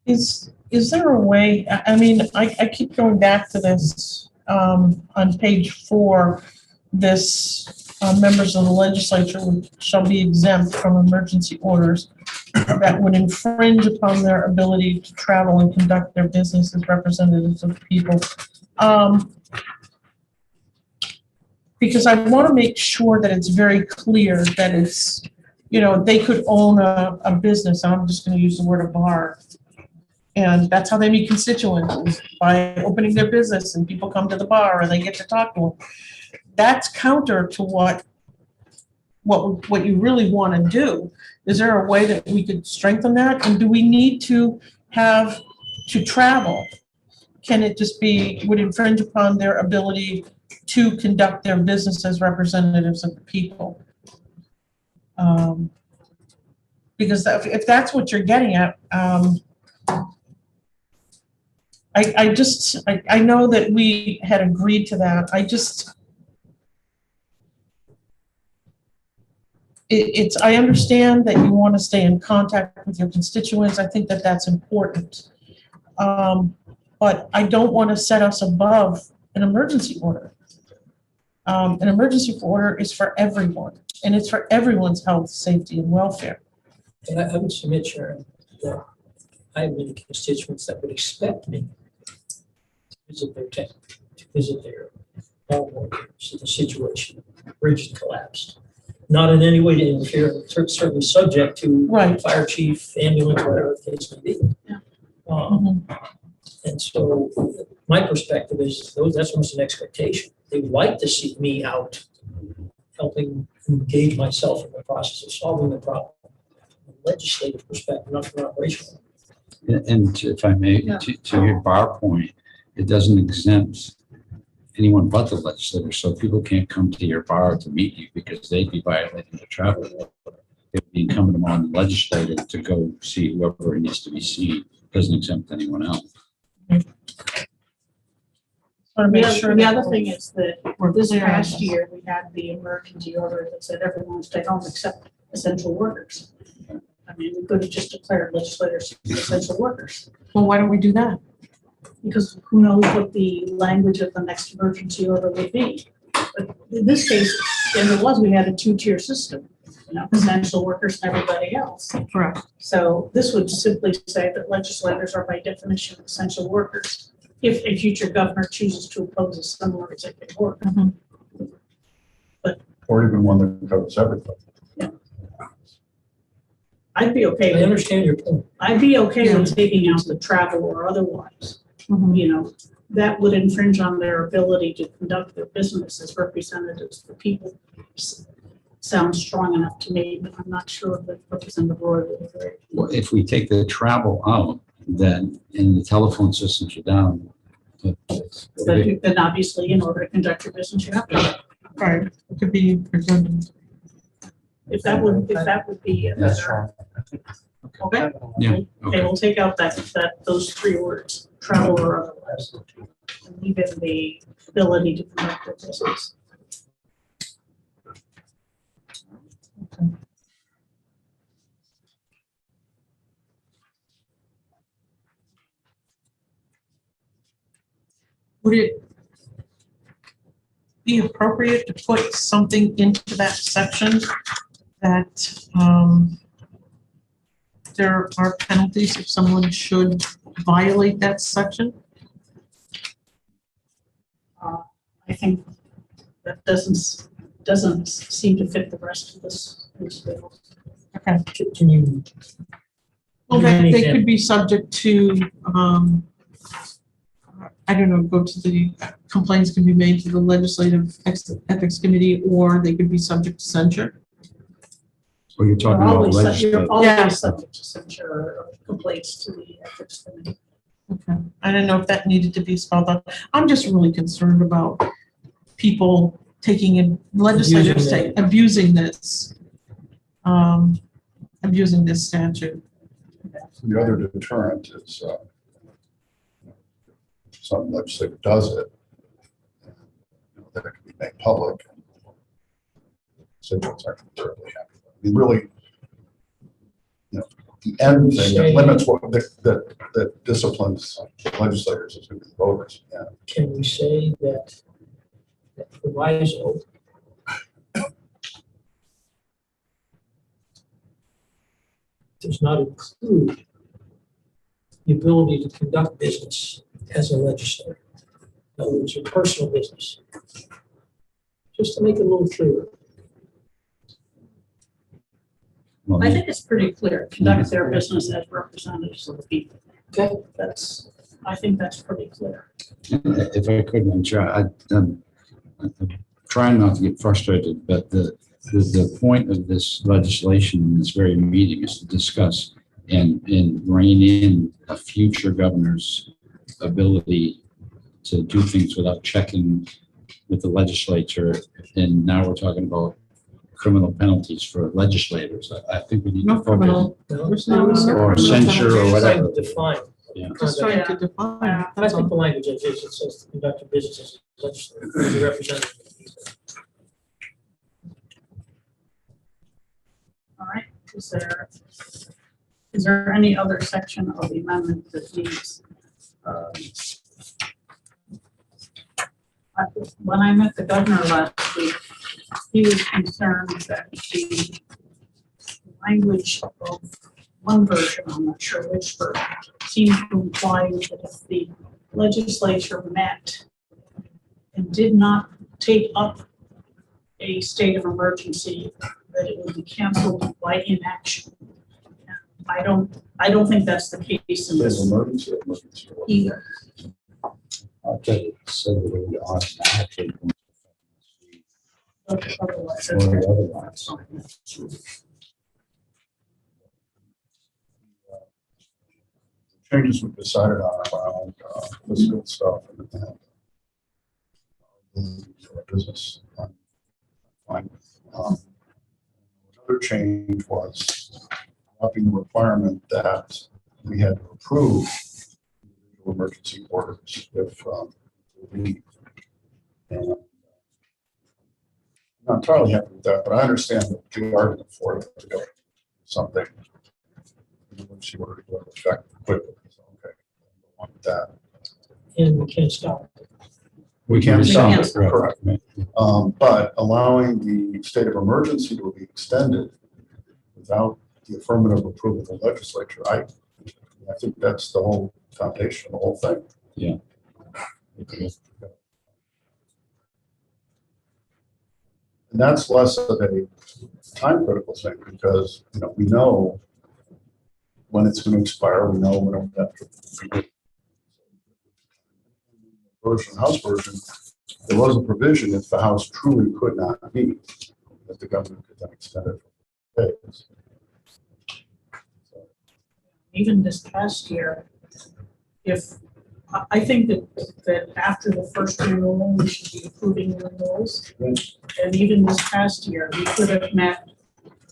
Is there a way, I mean, I keep going back to this, on page 4, this, members of the legislature shall be exempt from emergency orders that would infringe upon their ability to travel and conduct their business as representatives of the people. Because I want to make sure that it's very clear that it's, you know, they could own a business, I'm just going to use the word a bar. And that's how they meet constituents, by opening their business and people come to the bar and they get to talk to them. That's counter to what you really want to do. Is there a way that we could strengthen that? And do we need to have to travel? Can it just be, would infringe upon their ability to conduct their business as representatives of the people? Because if that's what you're getting at, I know that we had agreed to that. I understand that you want to stay in contact with your constituents. I think that that's important. But I don't want to set us above an emergency order. An emergency order is for everyone, and it's for everyone's health, safety, and welfare. And I would submit, Sharon, that I have many constituents that would expect me to visit their town, to visit their homeowners, so the situation, bridge had collapsed. Not in any way to interfere, certainly subject to Right. fire chief, ambulance, whatever the case may be. Yeah. And so my perspective is that's almost an expectation. They would like to see me out helping engage myself in the process of solving the problem. From a legislative perspective, not from an operational. And if I may, Yeah. to your bar point, it doesn't exempt anyone but the legislator. So people can't come to your bar to meet you because they'd be violating the travel law. It would be incumbent upon the legislator to go see whoever needs to be seen. Doesn't exempt anyone else. Want to make sure The that other thing is that we're this clear on past this. year, we had the emergency order that said everyone stay home except essential workers. I mean, we could have just declared legislators essential workers, Well, why don't we do that? because who knows what the language of the next emergency order would be. But in this case, and it was, we had a 2-tier system, you know, essential workers and everybody else. Correct. So this would simply say that legislators are by definition essential workers if a future governor chooses to oppose a similar executive order. Or even one that covers everything. I'd be okay I with, understand your point. I'd be okay with taking out the travel or otherwise. You know, that would infringe on their ability to conduct their business as representatives of the people. Sounds strong enough to me, but I'm not sure that Representative Roy would agree. Well, if we take the travel out, then in the telephone systems are down. Then obviously, in order to conduct your business, you have to. Right, it could be redundant. If that would be a That's better. fine. Okay. Yeah, Okay, okay. we'll take out those 3 words, travel or otherwise. And leave in the ability to conduct their business. Would it be appropriate to put something into that section that there are penalties if someone should violate that section? I think that doesn't seem to fit the rest of this bill. Can you? Well, give an they example? could be subject to, I don't know, go to the, complaints can be made to the Legislative Ethics Committee, or they could be subject to censure. Well, you're talking about You're legislative. always Yeah. subject to censure or complaints to the ethics committee. Okay, I don't know if that needed to be spelled out. I'm just really concerned about people taking in, legislators abusing this statute. The other deterrent is some legislator does it, that it can be made public. Constituents aren't terribly happy. I mean, really, the end thing that limits what, that disciplines legislators as voters, yeah. Can we say that proviso does not include the ability to conduct business as a legislator? In other words, your personal business. Just to make it a little clearer. Well, I think it's pretty clear, conduct their business as representatives of the people. Okay. I think that's pretty clear. if I could, Madam Chair, I'm trying not to get frustrated, but the point of this legislation in this very meeting is to discuss and rein in a future governor's ability to do things without checking with the legislature. And now we're talking about criminal penalties for legislators. I think we need to No focus. criminal. Or censure or whatever. Define. Yeah. Just trying to define. Yeah. I think the language is, it says to conduct your business as a legislator, as a representative. All right, is there any other section of the amendment that needs? When I met the governor last week, he was concerned that the language of one version, I'm not sure which version, seemed to imply that if the legislature met and did not take up a state of emergency, that it would be canceled by inaction. I don't think that's the case in There's this emergency. either. I'll tell you, so that we automatically. Otherwise, Or otherwise. Changes we've decided on around fiscal stuff and business. Fine. Another change was upping the requirement that we had to approve emergency orders if we need. And I'm not entirely happy with that, but I understand the argument for it to go something. Emergency order to go into effect quickly. So, okay, I want that. And we can't stop. We can't We stop can't it, stop. correct. But allowing the state of emergency to be extended without the affirmative approval of the legislature, I think that's the whole foundation of the whole thing. Yeah. And that's less of a time critical thing because, we know when it's going to expire, we know when it have to. Version, House version, there was a provision if the House truly could not meet, that the government could then extend it for days. Even this past year, I think that after the first renewal, we should be approving renewals. And even this past year, we could have met,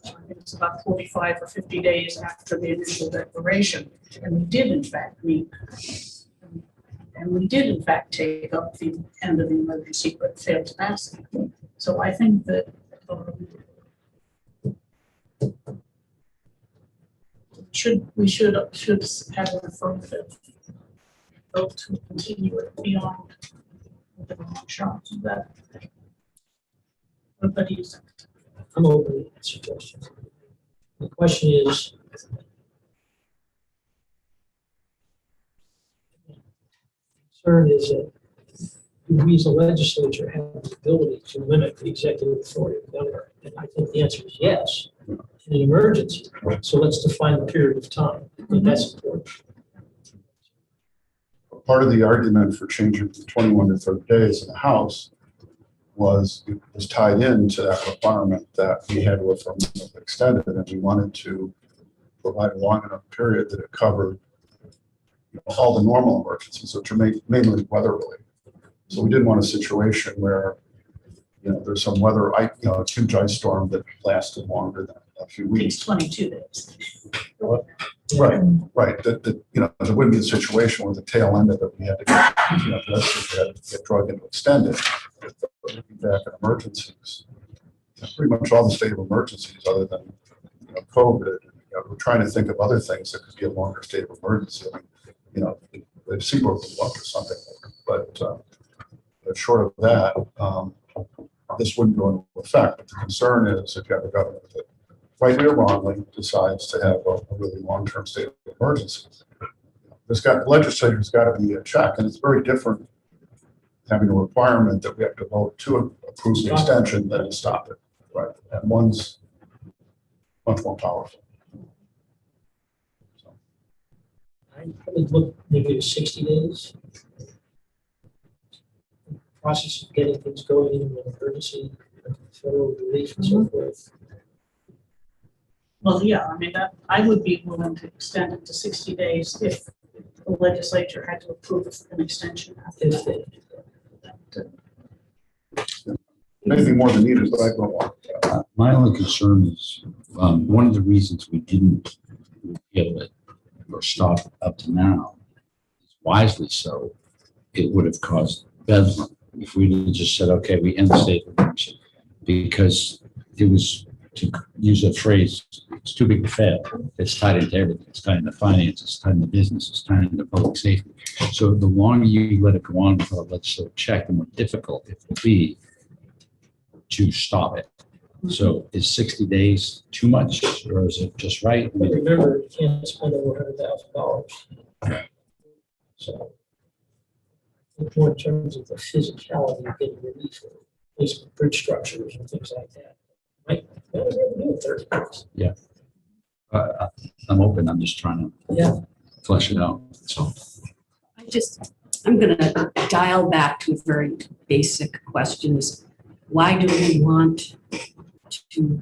I think it's about 45 or 50 days after the initial declaration, and we did in fact meet. And we did in fact take up the end of the emergency, but failed to pass it. So I think that we should have an affirmative vote to continue it beyond the long shot of that. What do you think? I'm open to that suggestion. The question is, concern is that we as a legislature have the ability to limit the executive authority of the governor. And I think the answer is yes, in an emergency. So let's define the period of time. I think that's important. Part of the argument for changing from 21 to 30 days in the House was tied into that requirement that we had to affirmatively extend it, and we wanted to provide a long enough period that it covered all the normal emergencies, which are mainly weather related. So we didn't want a situation where, there's some weather, a huge ice storm that lasted longer than a few It's weeks. 22 days. Right. That there wouldn't be a situation where the tail end of it, we had to get drug into extend it. Looking back at emergencies, pretty much all the state of emergencies other than COVID we're trying to think of other things that could be a longer state of emergency. I mean, you know, if Seabrook would love to something, but short of that, this wouldn't go into effect. But the concern is if you have a government that, rightly or wrongly, decides to have a really long-term state of emergency, the legislature's got to be a check, and it's very different having a requirement that we have to vote to approve the extension than to stop it, right? And one's much more powerful. So, I would look maybe to 60 days. Process of getting things going in an emergency, federal relief and so forth. Well, yeah, I mean, that, I would be willing to extend it to 60 days if the legislature had to approve an extension after If that. maybe more than needed, but I don't want. My only concern is, one of the reasons we didn't repeal it or stop it up to now, wisely so, it would have caused bedlam if we had just said, okay, we end the state of emergency, because it was, to use a phrase, it's too big to fail. It's tied into everything. It's tied into finance, it's tied into business, it's tied into public safety. So the longer you let it go on without a legislative check, the more difficult it will be to stop it. So is 60 days too much, or is it just right? I But mean, remember, you can't spend over $100,000. So I think more in terms of the physicality of getting relief, or basically bridge structures and things like that. Right? Well, we're doing 30 days. I'm open. I'm just trying Yeah. to flesh it out. So I'm gonna dial back to a very basic question is, why do we want to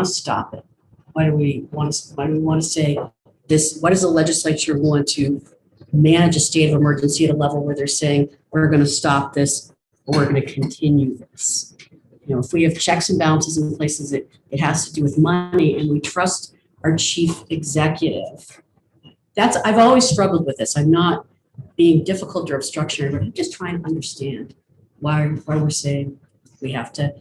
stop it? Why do we want to say this? Why does the legislature want to manage a state of emergency at a level where they're saying, we're going to stop this, or we're going to continue this? You know, if we have checks and balances in places, it has to do with money, and we trust our chief executive. I've always struggled with this. I'm not being difficult or obstructionary, but I'm just trying to understand why we're saying we have to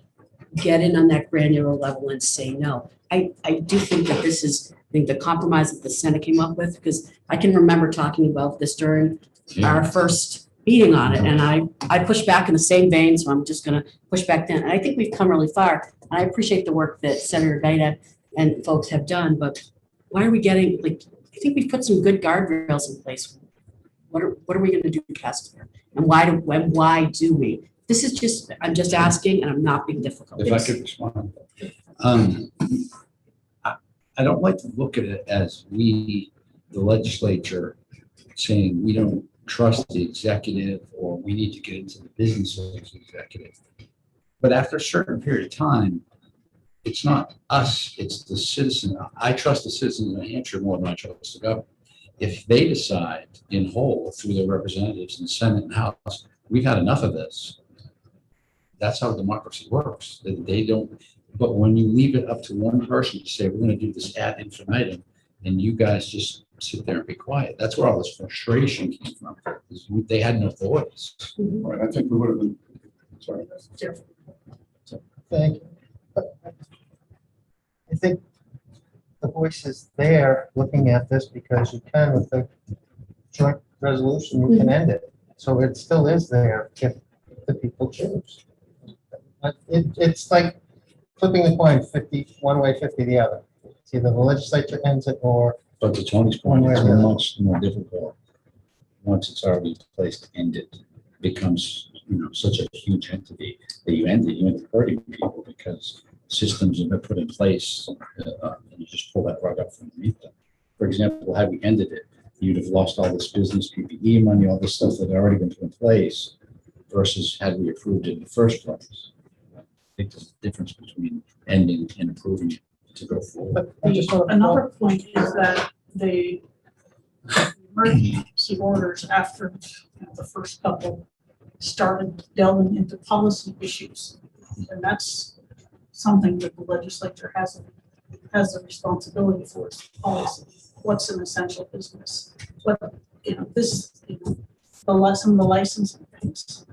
get in on that granular level and say no. I do think that this is, I think, the compromise that the Senate came up with, because I can remember talking about this during our first meeting on it, and I pushed back in the same vein, so I'm just going to push back then. And I think we've come really far. And I appreciate the work that Senator Gaeta and folks have done, but why are we getting, like, I think we've put some good guardrails in place. What are we going to do to test here? And why do we? This is just, I'm just asking, and I'm not being difficult. if I could respond. I don't like to look at it as the legislature, saying we don't trust the executive, or we need to get into the business of the executive. But after a certain period of time, it's not us, it's the citizen. I trust the citizens of New Hampshire more than I trust the government. If they decide in whole through their representatives in the Senate and House, we've had enough of this. That's how democracy works. They don't, but when you leave it up to one person to say, we're going to do this ad infinitum, and you guys just sit there and be quiet. That's where all this frustration came from. They had no voice. Right, I think we would have been, sorry. Thank you. But I think the voice is there looking at this because you can, with the joint resolution, you can end it. So it still is there if the people choose. But it's like flipping the coin, 50 one way, 50 the other. It's either the legislature ends it or. But to Tony's point, it's much more difficult once it's already placed to end it. It becomes, such a huge entity that you end up hurting people because systems have been put in place, and you just pull that rug up from underneath them. For example, had we ended it, you'd have lost all this business PPE money, all this stuff that had already been put in place, versus had we approved it in the first place. I think there's a difference between ending and approving it to go forward. But I just want to. Another point is that the emergency orders after the first couple started delving into policy issues. And that's something that the legislature has a responsibility for, is policy. What's an essential business? What, some of the licensing things,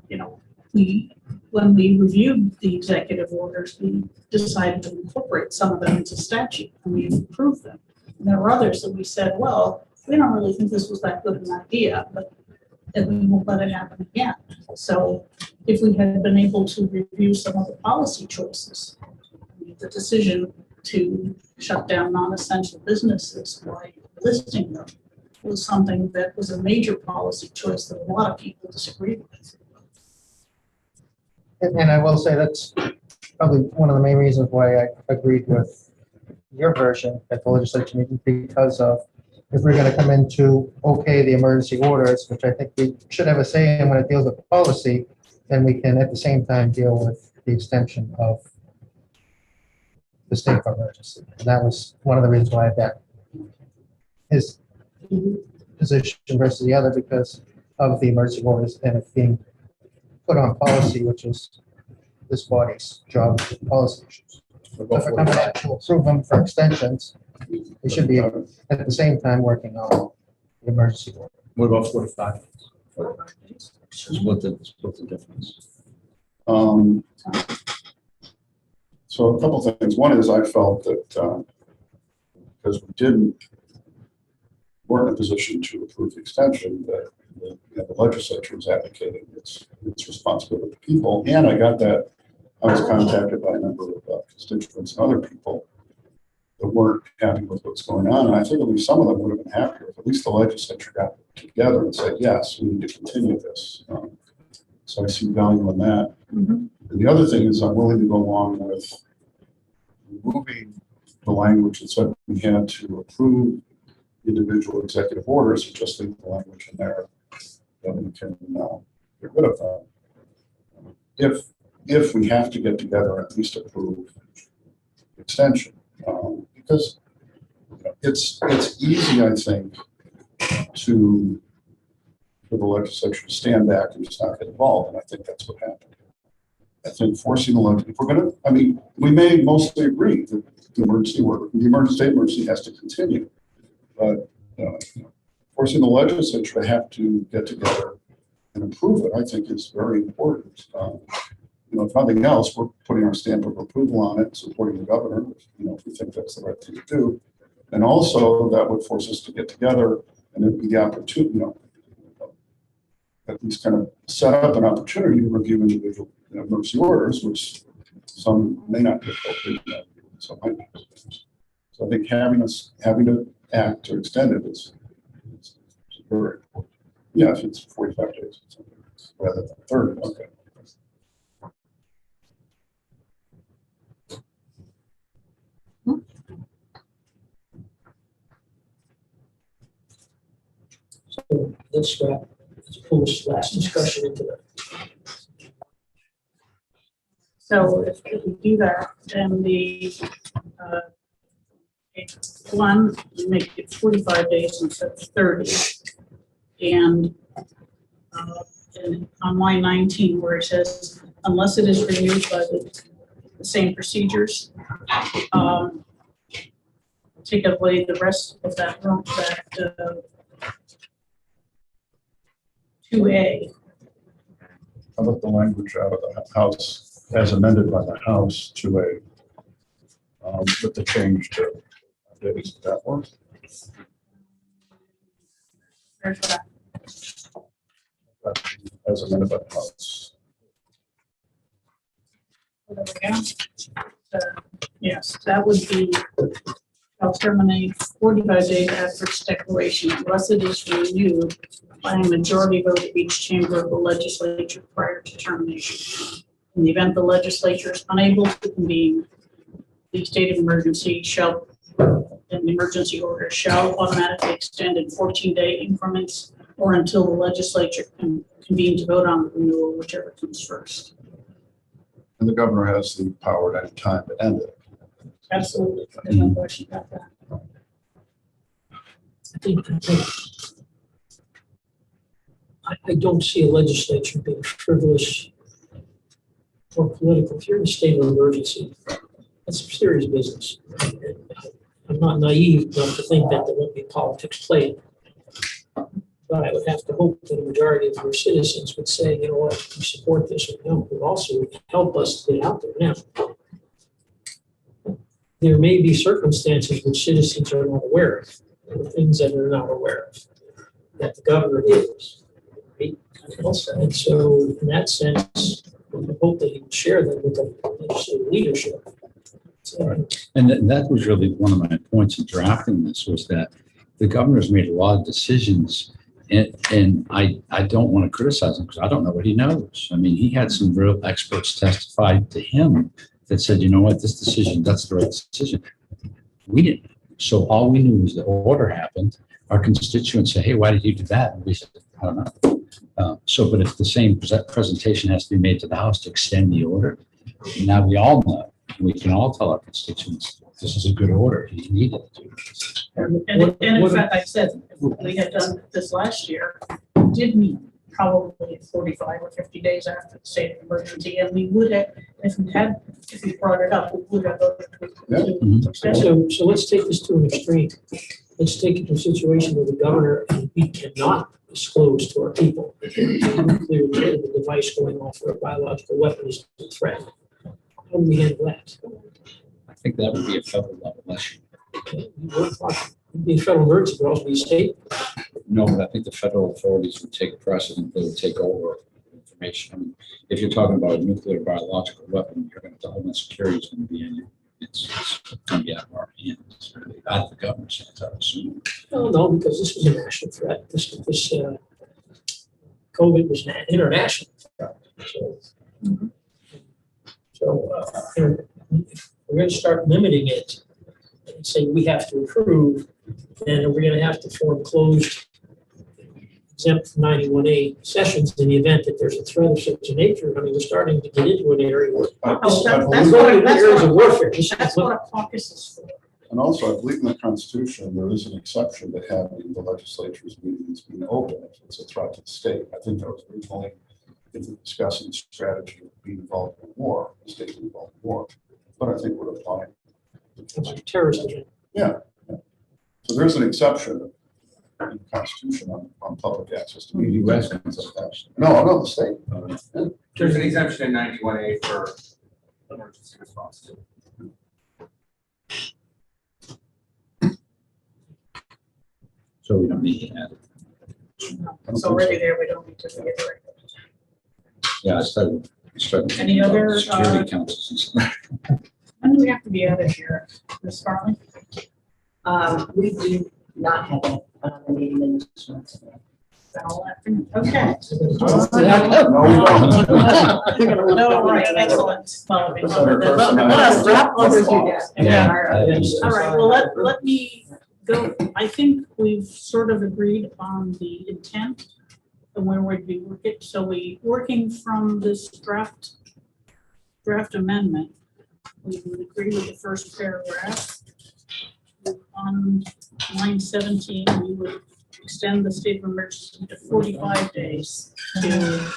we when we reviewed the executive orders, we decided to incorporate some of them into statute, and we approved them. And there were others that we said, well, we don't really think this was that good an idea, but then we won't let it happen again. So if we had been able to review some of the policy choices, the decision to shut down non-essential businesses by listing them was something that was a major policy choice that a lot of people disagreed with. And I will say that's probably one of the main reasons why I agreed with your version at the legislature meeting, because of if we're gonna come into okay the emergency orders, which I think we should have a say in when it deals with policy, then we can at the same time deal with the extension of the state of emergency. And that was one of the reasons why that his position versus the other, because of the emergency orders and it being put on policy, which is this body's job with policy issues. So if we're coming out to approve them for extensions, we should be at the same time working on the emergency order. What about 45? What's the difference? So a couple things. One is I felt that because we weren't in a position to approve the extension, that the legislature was advocating its responsibility to people. And I got that, I was contacted by a number of constituents and other people that weren't happy with what's going on. And I think at least some of them would have been happier if at least the legislature got together and said, yes, we need to continue this. So I see value in that. And the other thing is I'm willing to go along with removing the language that said we had to approve individual executive orders and just leave the language in there that we can get rid of that. If we have to get together and at least approve extension, because it's easy, I think, for the legislature to stand back and just not get involved, and I think that's what happened. I think forcing the legislature, if we're going to, I mean, we may mostly agree that the state emergency has to continue, but forcing the legislature to have to get together and approve it, I think is very important. If nothing else, we're putting our stamp of approval on it, supporting the governor, if we think that's the right thing to do. And also that would force us to get together and there'd be the opportunity, at least kind of set up an opportunity to review individual emergency orders, which some may not be appropriate, some might be. So I think having to act or extend it is very important. Yeah, if it's 45 days rather than 30, okay. So let's pull this last discussion into the. So if we do that, then the one, we make it 45 days instead of 30. And on line 19, where it says, unless it is renewed by the same procedures, take away the rest of that 2A. How about the language out of the House, as amended by the House, to with the change to days? That one? There's that. As amended by the House. There we go. Yes, that would be, shall terminate 45 days after its declaration unless it is renewed by a majority vote of each chamber of the legislature prior to termination. In the event the legislature is unable to convene, the state of emergency and the emergency order shall automatically extend in 14-day increments or until the legislature can convene to vote on the renewal, whichever comes first. And the governor has the power at any time to end it. Absolutely. There's no question about that. I don't see a legislature being frivolous or political. If you're in a state of emergency, that's some serious business. I'm not naive enough to think that there won't be politics played. But I would have to hope that a majority of your citizens would say, you know what, we support this, and would also help us to get out there. Now, there may be circumstances which citizens are not aware of, or things that they're not aware of, that the governor is. Right? And so, in that sense, I hope that he would share them with the legislative leadership. So, And that was really one of my points in drafting this, was that the governor's made a lot of decisions, and I don't want to criticize him because I don't know what he knows. I mean, he had some real experts testify to him that said, you know what, this decision, that's the right decision. We didn't. So all we knew was the order happened. Our constituents say, hey, why did you do that? And we said, I don't know. But if the same presentation has to be made to the House to extend the order, now we all know. We can all tell our constituents, this is a good order. You need it to. And in fact, I said, if we had done this last year, it did meet probably 45 or 50 days after the state of emergency, and we would have, if we brought it up, we would have voted to extend it. So let's take this to an extreme. Let's take it to a situation where the governor, and we cannot disclose to our people a nuclear device going off or a biological weapon is a threat. How do we handle that? I think that would be a federal level issue. It'd be a federal emergency, but also be state. No, but I think the federal authorities would take precedent, they would take over information. I mean, if you're talking about a nuclear biological weapon, you're going to, the Homeland Security is going to be in you. It's going to be out of our hands. Out of the governor's hands, I would assume. No, because this was a national threat. This COVID was an international threat. So if we're going to start limiting it and say we have to approve, then we're going to have to form closed exempt 91A sessions in the event that there's a threat of such a nature. I mean, we're starting to get into an area where That's we're going into areas of warfare. That's what a caucus is for. And also, I believe in the Constitution, there is an exception to having the legislature's meetings being open if it's a threat to the state. I think that was originally discussing strategy of being involved in war, the state being involved in war. But I think would apply. terrorism. Yeah. So there's an exception in the Constitution on public access to media. US. No, the state. There's an exemption in 91A for emergency response too. So we don't need to add it. It's already there, we don't need to reiterate it. Yeah, I started. Any other, Security councils. When do we have to be out of here, Ms. Farley? We do not have a meeting in this month. Okay. No, All right, excellent. Well, That's under let- personnel. let us wrap up Others this. do that. Yeah. Yeah. All right, well, let me go. I think we've sort of agreed on the intent and where we'd be working. So working from this draft amendment, we would agree with the first paragraph. On line 17, we would extend the state of emergency to 45 days to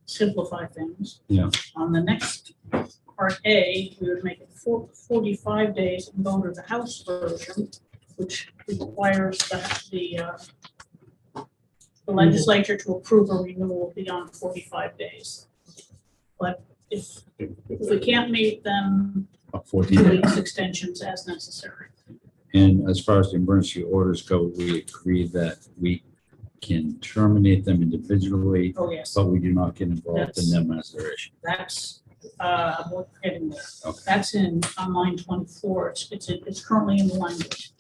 simplify things. Yeah. On the next part A, we would make it 45 days and go to the House version, which requires the legislature to approve a renewal beyond 45 days. But if we can't meet them, 14 2 days. weeks extensions as necessary. And as far as the emergency orders go, we agree that we can terminate them individually, Oh, yes, but we do not get involved in them as they're issued. that's, we're getting there. Okay. That's on line 24. It's currently in the language.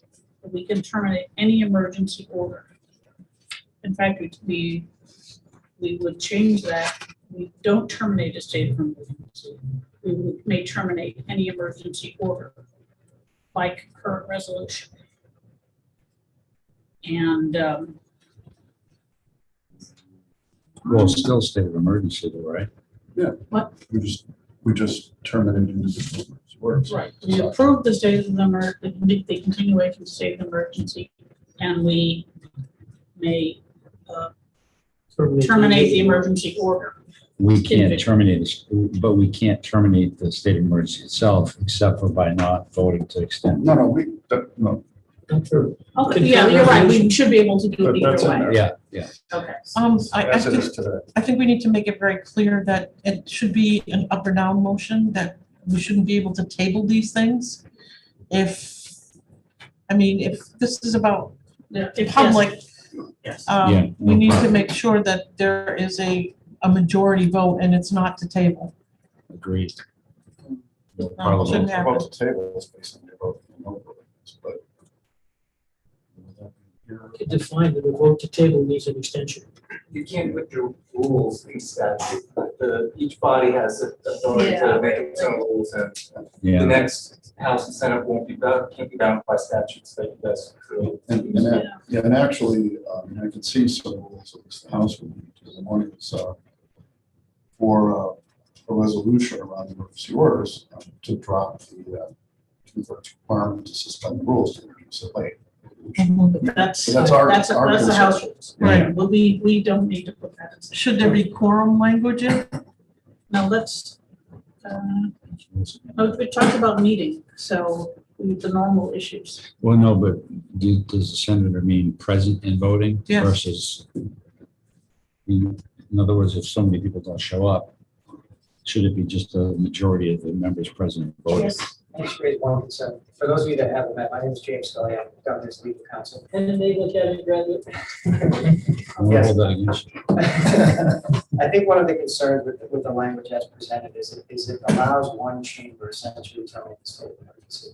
We can terminate any emergency order. In fact, we would change that. We don't terminate a state of emergency. May terminate any emergency order by concurrent resolution. And Well, still state of emergency though, right? We just terminated individual words. right, we approve the state of the continuation of state of emergency, and we may terminate the emergency order. We can't Individual. terminate, but we can't terminate the state of emergency itself except for by not voting to extend. No, Not for Okay, yeah, you're right, we should be able to do it But that's either in way. there. Yeah, Okay. I As it think, is today. I think we need to make it very clear that it should be an up or down motion, that we shouldn't be able to table these things. If this is about Yeah, if- public, Yes. Yeah, we no need to problem. make sure that there is a majority vote and it's not to table. agreed. No Shouldn't problem. happen. About the table is basically about the number of things, but. It defined that a vote to table needs an extension. You can't put your rules in statute. Each body has the authority Yeah. to make its own rules, and the Yeah, next House and Senate won't be bound, can't be bound by statutes that you guys create. And actually, I can see some rules of the House would need to, one is, for a resolution around emergency orders, to drop the two-thirds requirement to suspend the rules to introduce it late. But That's, So that's our- that's, our that's the house rules. Right. But we don't need to put that in. Should there be quorum language in? Now, let's, we talked about meeting, so the normal issues. well, no, but does the senator mean present and voting Yes. versus? In other words, if so many people don't show up, should it be just a majority of the members present and voting? Yes. I just raised one concern. For those of you that haven't met, my name is James Scully. I'm Governor's Legal Counsel. And then they look at it, graduate. I won't hold that against you. I think one of the concerns with the language as presented is it allows one chamber essentially to terminate the state of emergency.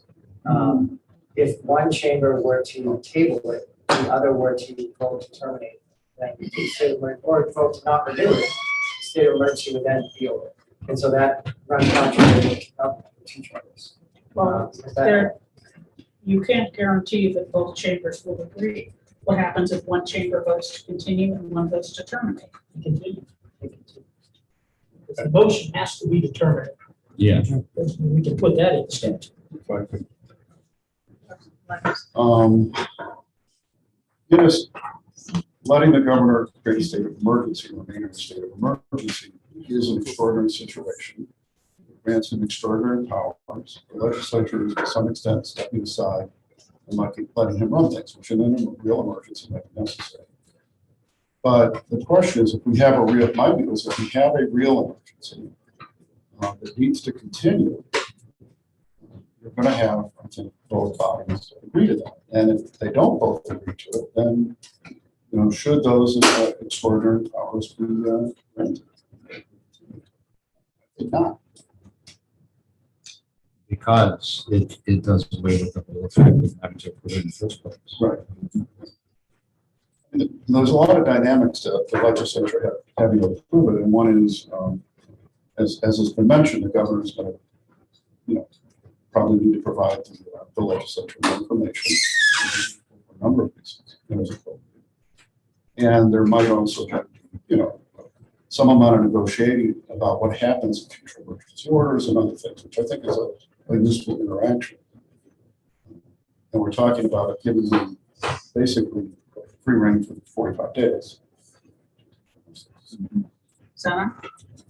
If one chamber were to table it, the other were to vote to terminate, then the state of emergency, or vote to not renew it, the state of emergency would then be over. And so that runs contrary to two chambers. Well, Is that- there, you can't guarantee that both chambers will agree. What happens if one chamber votes to continue and one votes to terminate? Continue. The motion has to be determined. Yeah, We can put that in the statute. If I could. Yes, letting the governor create a state of emergency, remain in a state of emergency is an extraordinary situation. Grants him extraordinary powers. The legislature is to some extent stepping aside and letting him run things, which in a real emergency might be necessary. But the question is, if we have a real, my view is if we have a real emergency that needs to continue, you're going to have, I think, both bodies agree to that. And if they don't both agree to it, then, should those extraordinary powers be granted? I think not. because it does away with the whole effect of having to put it in the first place. Right. And there's a lot of dynamics to the legislature having to approve it, and one is, as has been mentioned, the governor is going to, probably need to provide the legislature more information for a number of reasons. And there might also be, some amount of negotiating about what happens in future emergency orders and other things, which I think is a useful interaction. And we're talking about it giving them basically free rein for 45 days. Sana?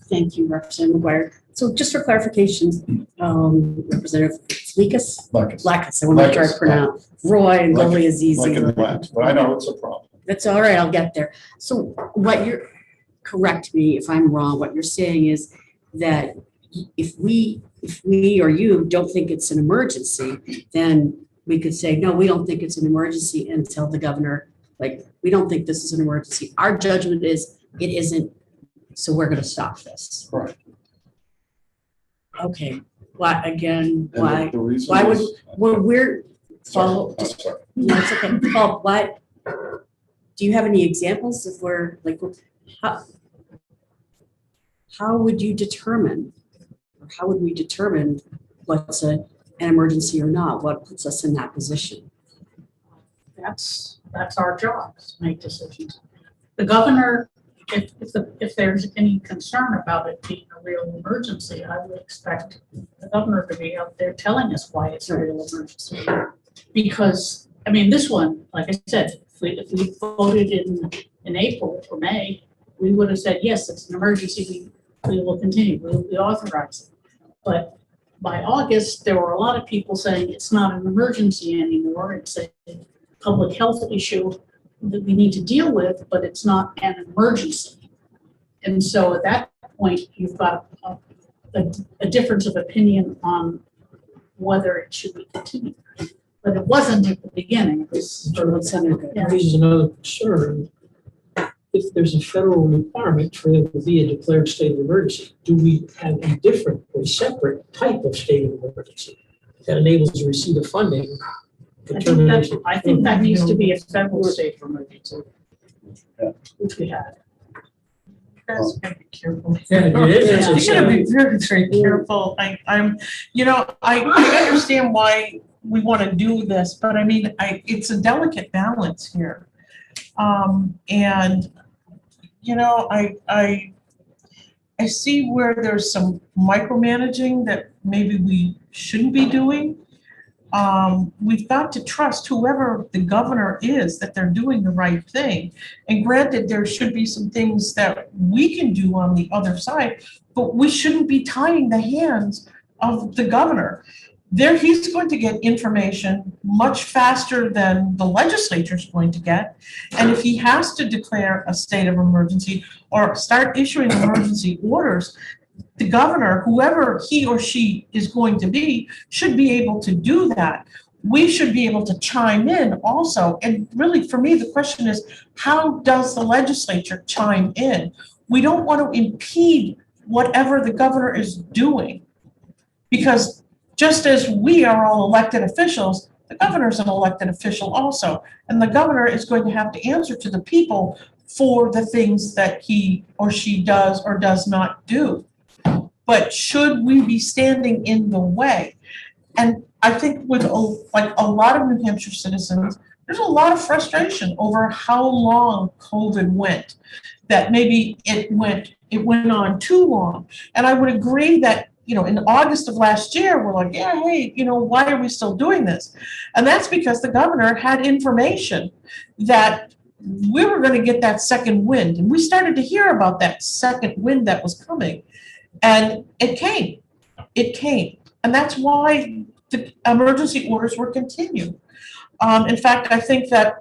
Thank you, Representative McGuire. So just for clarification, Representative Lekas? Lekas, I want to make sure I pronounce. Roy and Lily is easy. Like in the West, but I know it's a problem. That's all right, I'll get there. So what you're, correct me if I'm wrong, what you're saying is that if we or you don't think it's an emergency, then we could say, no, we don't think it's an emergency, and tell the governor, like, we don't think this is an emergency. Our judgment is it isn't, so we're gonna stop this. Right. Okay, why, again, And why, the reason why would, is- when we're, Sorry, follow, I'm sorry. no, it's okay. Paul, what, do you have any examples of where, like, how would you determine, or how would we determine what's an emergency or not? What puts us in that position? That's our job, to make decisions. The governor, if there's any concern about it being a real emergency, I would expect the governor to be out there telling us why it's a real emergency. Because, I mean, this one, like I said, if we voted in April or May, we would have said, yes, it's an emergency, we will continue, we authorize it. But by August, there were a lot of people saying it's not an emergency anymore. It's a public health issue that we need to deal with, but it's not an emergency. And so at that point, you've got a difference of opinion on whether it should be continued. But it wasn't at the beginning. It was sort of yeah. Raises another concern. If there's a federal requirement for there to be a declared state of emergency, do we have a different or separate type of state of emergency that enables the receipt of funding? I think that needs to be a federal state of emergency, which we had. You guys gotta be careful. Yeah, it is. You gotta be very, very careful. I'm, I understand why we want to do this, but I mean, it's a delicate balance here. And, I see where there's some micromanaging that maybe we shouldn't be doing. We've got to trust whoever the governor is that they're doing the right thing. And granted, there should be some things that we can do on the other side, but we shouldn't be tying the hands of the governor. He's going to get information much faster than the legislature is going to get. And if he has to declare a state of emergency or start issuing emergency orders, the governor, whoever he or she is going to be, should be able to do that. We should be able to chime in also. And really, for me, the question is, how does the legislature chime in? We don't want to impede whatever the governor is doing, because just as we are all elected officials, the governor is an elected official also. And the governor is going to have to answer to the people for the things that he or she does or does not do. But should we be standing in the way? And I think with a lot of New Hampshire citizens, there's a lot of frustration over how long COVID went, that maybe it went on too long. And I would agree that, in August of last year, we're like, yeah, hey, why are we still doing this? And that's because the governor had information that we were going to get that second wind. And we started to hear about that second wind that was coming. And it came. And that's why the emergency orders were continued. In fact, I think that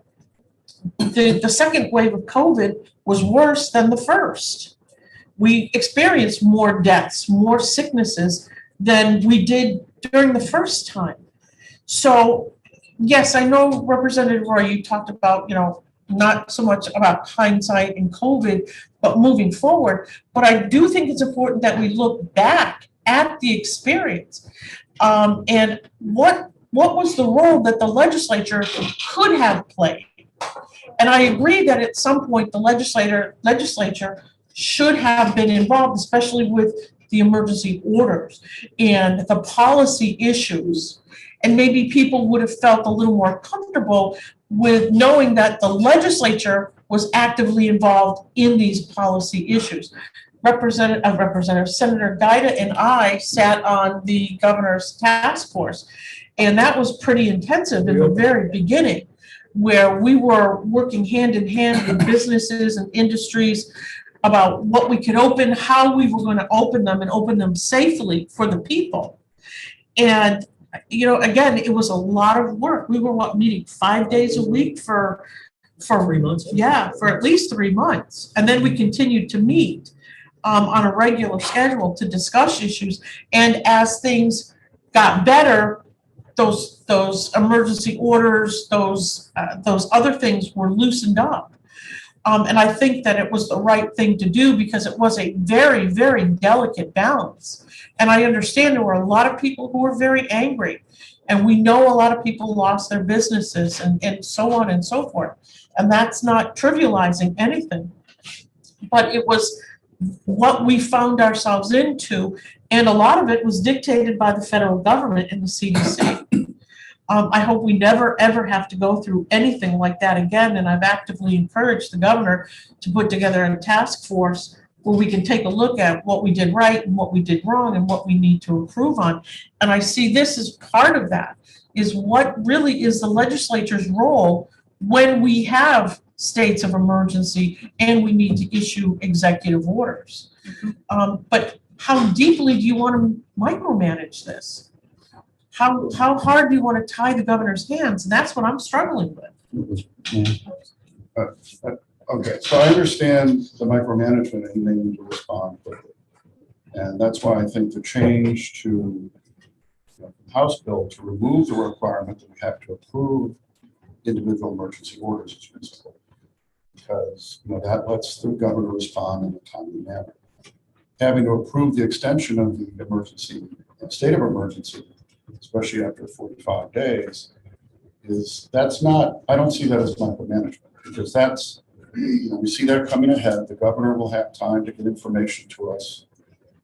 the second wave of COVID was worse than the first. We experienced more deaths, more sicknesses than we did during the first time. So, yes, I know Representative Roy, you talked about, not so much about hindsight and COVID, but moving forward. But I do think it's important that we look back at the experience. And what was the role that the legislature could have played? And I agree that at some point the legislature should have been involved, especially with the emergency orders and the policy issues. And maybe people would have felt a little more comfortable with knowing that the legislature was actively involved in these policy issues. Senator Guida and I sat on the governor's task force, and that was pretty intensive in the very beginning, where we were working hand in hand with businesses and industries about what we could open, how we were going to open them and open them safely for the people. And, again, it was a lot of work. We were meeting 5 days a week for 3 months. Yeah, for at least 3 months. And then we continued to meet on a regular schedule to discuss issues. And as things got better, those emergency orders, those other things were loosened up. And I think that it was the right thing to do because it was a very, very delicate balance. And I understand there were a lot of people who were very angry. And we know a lot of people lost their businesses and so on and so forth. And that's not trivializing anything. But it was what we found ourselves into. And a lot of it was dictated by the federal government and the CDC. I hope we never, ever have to go through anything like that again. And I've actively encouraged the governor to put together a task force where we can take a look at what we did right and what we did wrong and what we need to improve on. And I see this as part of that, is what really is the legislature's role when we have states of emergency and we need to issue executive orders. But how deeply do you want to micromanage this? How hard do you want to tie the governor's hands? And that's what I'm struggling with. Okay, so I understand the micromanagement and they need to respond quickly. And that's why I think the change to House bill to remove the requirement that we have to approve individual emergency orders is reasonable. Because that lets the governor respond in a timely manner. Having to approve the extension of the emergency, state of emergency, especially after 45 days, that's not, I don't see that as micromanagement, because that's, we see that coming ahead. The governor will have time to get information to us.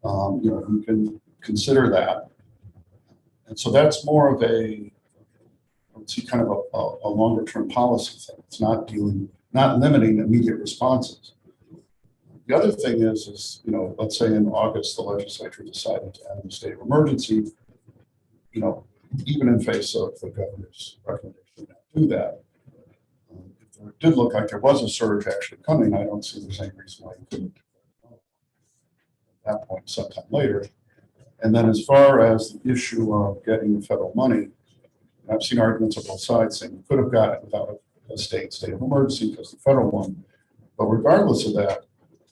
We can consider that. And so that's more of a, I would see kind of a longer term policy thing. It's not limiting immediate responses. The other thing is, let's say in August, the legislature decided to end the state of emergency, even in face of the governor's recommendation to do that. If it did look like there was a surge actually coming, I don't see there's any reason why you couldn't at that point sometime later. And then as far as the issue of getting the federal money, I've seen arguments on both sides saying we could have got it without a state of emergency because the federal one. But regardless of that,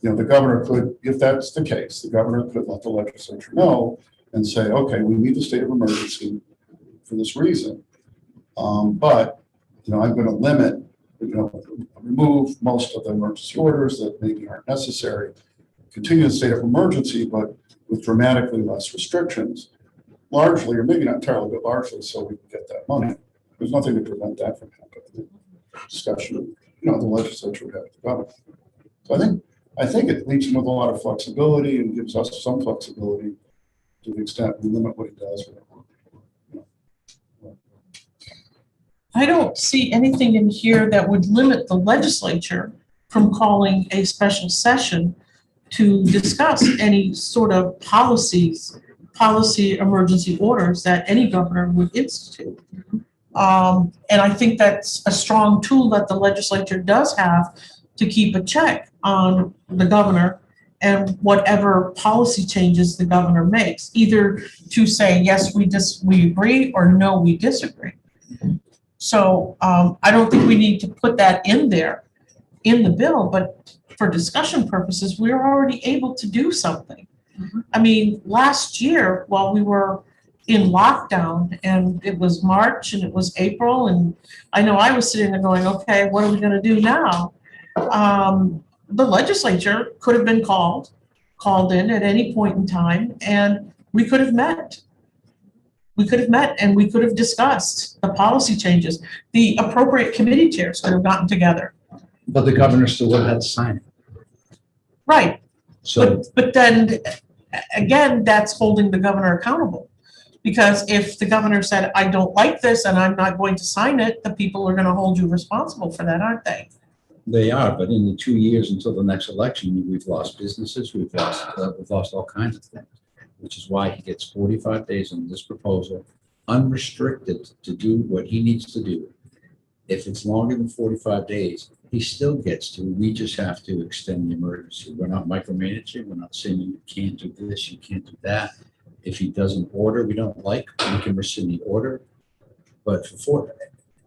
the governor could, if that's the case, the governor could let the legislature know and say, okay, we need the state of emergency for this reason. But I'm going to limit, remove most of the emergency orders that maybe aren't necessary, continue the state of emergency, but with dramatically less restrictions, largely, or maybe not entirely, but largely so we can get that money. There's nothing to prevent that from happening. Discussion, the legislature would have to govern. So I think it leaves him with a lot of flexibility and gives us some flexibility to the extent we limit what he does. I don't see anything in here that would limit the legislature from calling a special session to discuss any sort of policy emergency orders that any governor would institute. And I think that's a strong tool that the legislature does have to keep a check on the governor and whatever policy changes the governor makes, either to say, yes, we agree, or no, we disagree. So I don't think we need to put that in there in the bill, but for discussion purposes, we're already able to do something. I mean, last year, while we were in lockdown and it was March and it was April, and I know I was sitting there going, okay, what are we going to do now? The legislature could have been called in at any point in time, and we could have met. We could have met and we could have discussed the policy changes. The appropriate committee chairs could have gotten together. But the governor still would have had to sign it. Right. So But then again, that's holding the governor accountable. Because if the governor said, I don't like this and I'm not going to sign it, the people are going to hold you responsible for that, aren't they? they are, but in the 2 years until the next election, we've lost businesses, we've lost all kinds of things, which is why he gets 45 days on this proposal, unrestricted to do what he needs to do. If it's longer than 45 days, he still gets to. We just have to extend the emergency. We're not micromanaging. We're not saying you can't do this, you can't do that. If he doesn't order we don't like, we can rescind the order. But for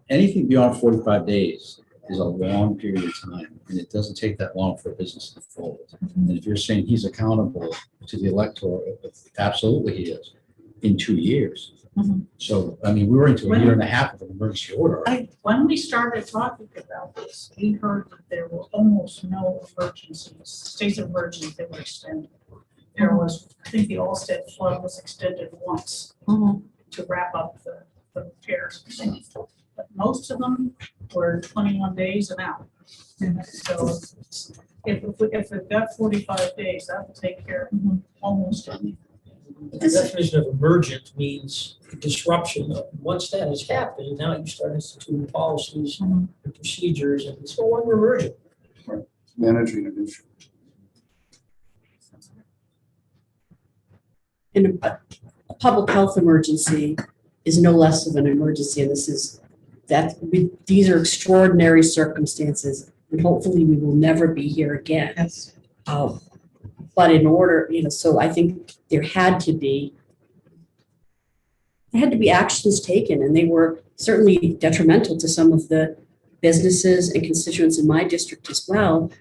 anything beyond 45 days is a long period of time, and it doesn't take that long for a business to fold. And if you're saying he's accountable to the electorate, absolutely he is, in 2 years. Mhm. So, I mean, we were into a year and a half of an emergency order. When we started talking about this, we heard that there were almost no emergencies, states of emergency that were extended. There was, I think the Allstate flood was extended once Mhm. to wrap up the repairs. But most of them were 21 days and out. So if we've got 45 days, that will take care of almost anything. The definition of emergent means disruption. Once that has happened, now you start instituting policies and procedures, and it's no longer emergent. Managing an issue. And a public health emergency is no less of an emergency, and these are extraordinary circumstances, and hopefully we will never be here again. Yes. But in order, so I think there had to be actions taken, and they were certainly detrimental to some of the businesses and constituents in my district as well.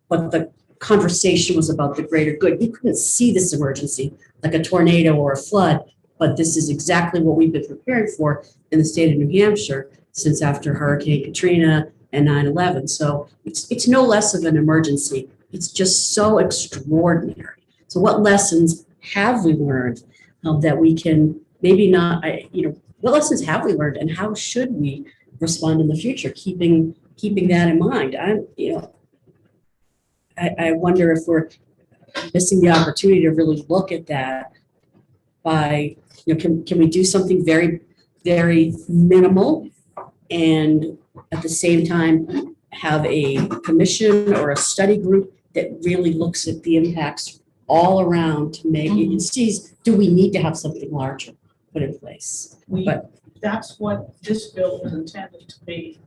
But the conversation was about the greater good. You couldn't see this emergency like a tornado or a flood, but this is exactly what we've been preparing for in the state of New Hampshire since after Hurricane Katrina and 9/11. So it's no less of an emergency. It's just so extraordinary. So what lessons have we learned that we can maybe not, what lessons have we learned and how should we respond in the future, keeping that in mind? I wonder if we're missing the opportunity to really look at that by, can we do something very, very minimal and at the same time have a commission or a study group that really looks at the impacts all around to make it sees, do we need to have something larger put in place? That's what this bill is intended to be,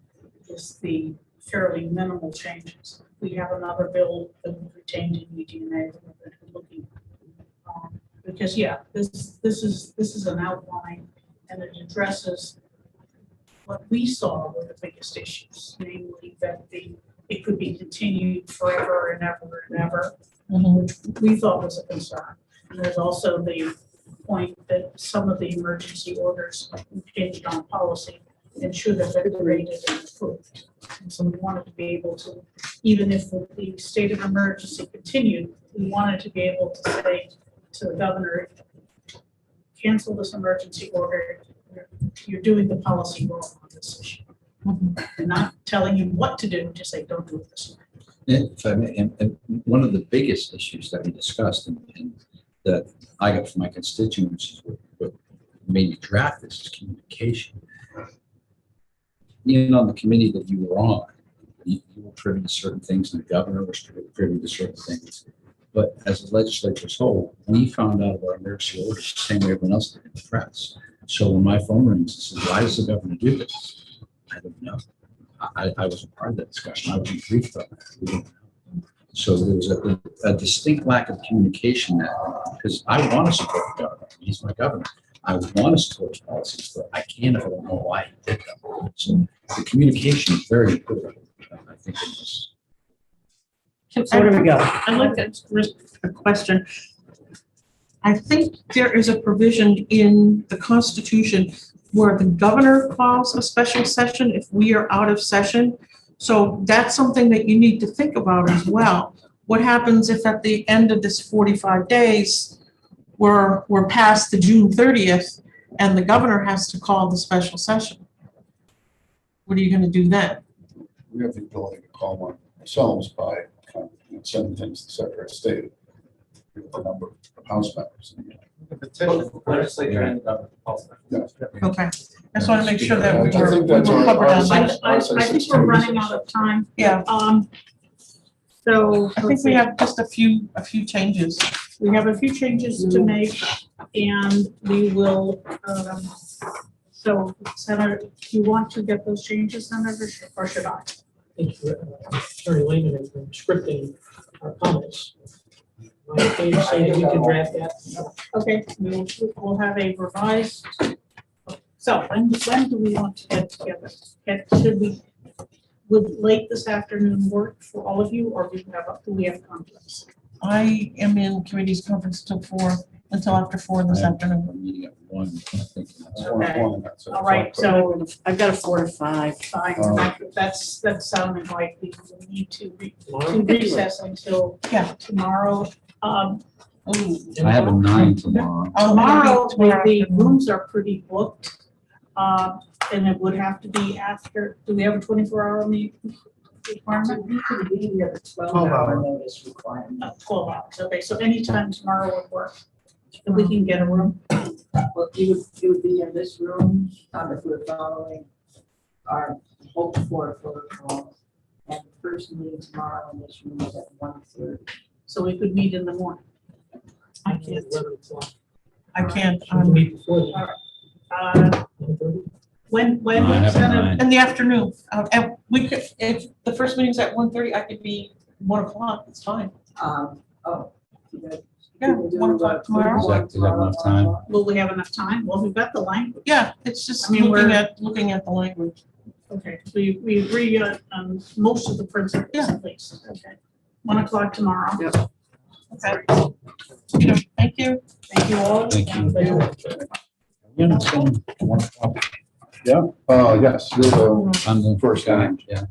is the fairly minimal changes. We have another bill that we retained in UDNA that we're looking at. Because this is an outline and it addresses what we saw were the biggest issues, namely that it could be continued forever and ever and ever, which we thought was a concern. And there's also the point that some of the emergency orders hinged on policy and should have been rated and approved. And so we wanted to be able to, even if the state of emergency continued, we wanted to be able to say to the governor, cancel this emergency order, you're doing the policy wrong on this issue. And not telling you what to do, just say, don't do it this way. If I may, and one of the biggest issues that we discussed and that I got from my constituents, what made me draft this is communication. Even on the committee that you were on, you were privy to certain things, and the governor was privy to certain things. But as the legislature as whole, we found out about emergency orders the same way everyone else did in the press. So when my phone rings and says, why does the governor do this? I don't know. I wasn't part of that discussion. I wasn't briefed on that. We didn't know. So there was a distinct lack of communication there, because I want to support the governor. He's my governor. I would want to support his policies, but I can't if I don't know why he did them. So the communication is very important, I think, in this. So where do we go? I'd like to ask a question. I think there is a provision in the Constitution where the governor calls a special session if we are out of session. So that's something that you need to think about as well. What happens if at the end of this 45 days, we're past the June 30th and the governor has to call the special session? What are you going to do then? We have the ability to call one ourselves by sending things to the Secretary of State. We have a number of House members. Legislature and government policy. Okay, I just want to make sure that we I were think that's covered on that. I think we're running out of time. Yeah, So I think we have just a few changes. we have a few changes to make, and we will, so Senator, do you want to get those changes, Senator, or should I? Thank you, Attorney Lehman, has been scripting our comments. Am I okay to say that we can draft that? Okay, we'll have a revised. So when do we want to get together? Should we, would late this afternoon work for all of you, or do we have conflicts? I am in committee's conference until after 4 this afternoon. I'm meeting at 1, I think. Okay. All right, so I've got a 4 to 5. fine, that's sounding like we will need to recess until tomorrow. I have a 9 tomorrow. Tomorrow, the rooms are pretty booked. And it would have to be after, do we have a 24-hour requirement? We could be have a 12-hour notice requirement. 12 hours, okay, so anytime tomorrow would work, if we can get a room. Well, you would be in this room, if we're following our hoped for protocol. And the first meeting tomorrow in this room is at 1:30. So we could meet in the morning. I can't. 11 o'clock. I can't, We can meet before then. 11:30. When, I have a Senator, 9. in the afternoon, and we could, if the first meeting's at 1:30, I could be 1 o'clock, it's fine. Oh. Yeah, 1 o'clock tomorrow. Is that enough time? Will we have enough time? Well, we've got the language. Yeah, it's just I mean, looking at the language. Okay, we agree on most of the principles at least. Okay. 1 o'clock tomorrow. Okay. Thank you. Thank you all. Thank you. Yeah, yes, you're the I'm the first guy. Yeah.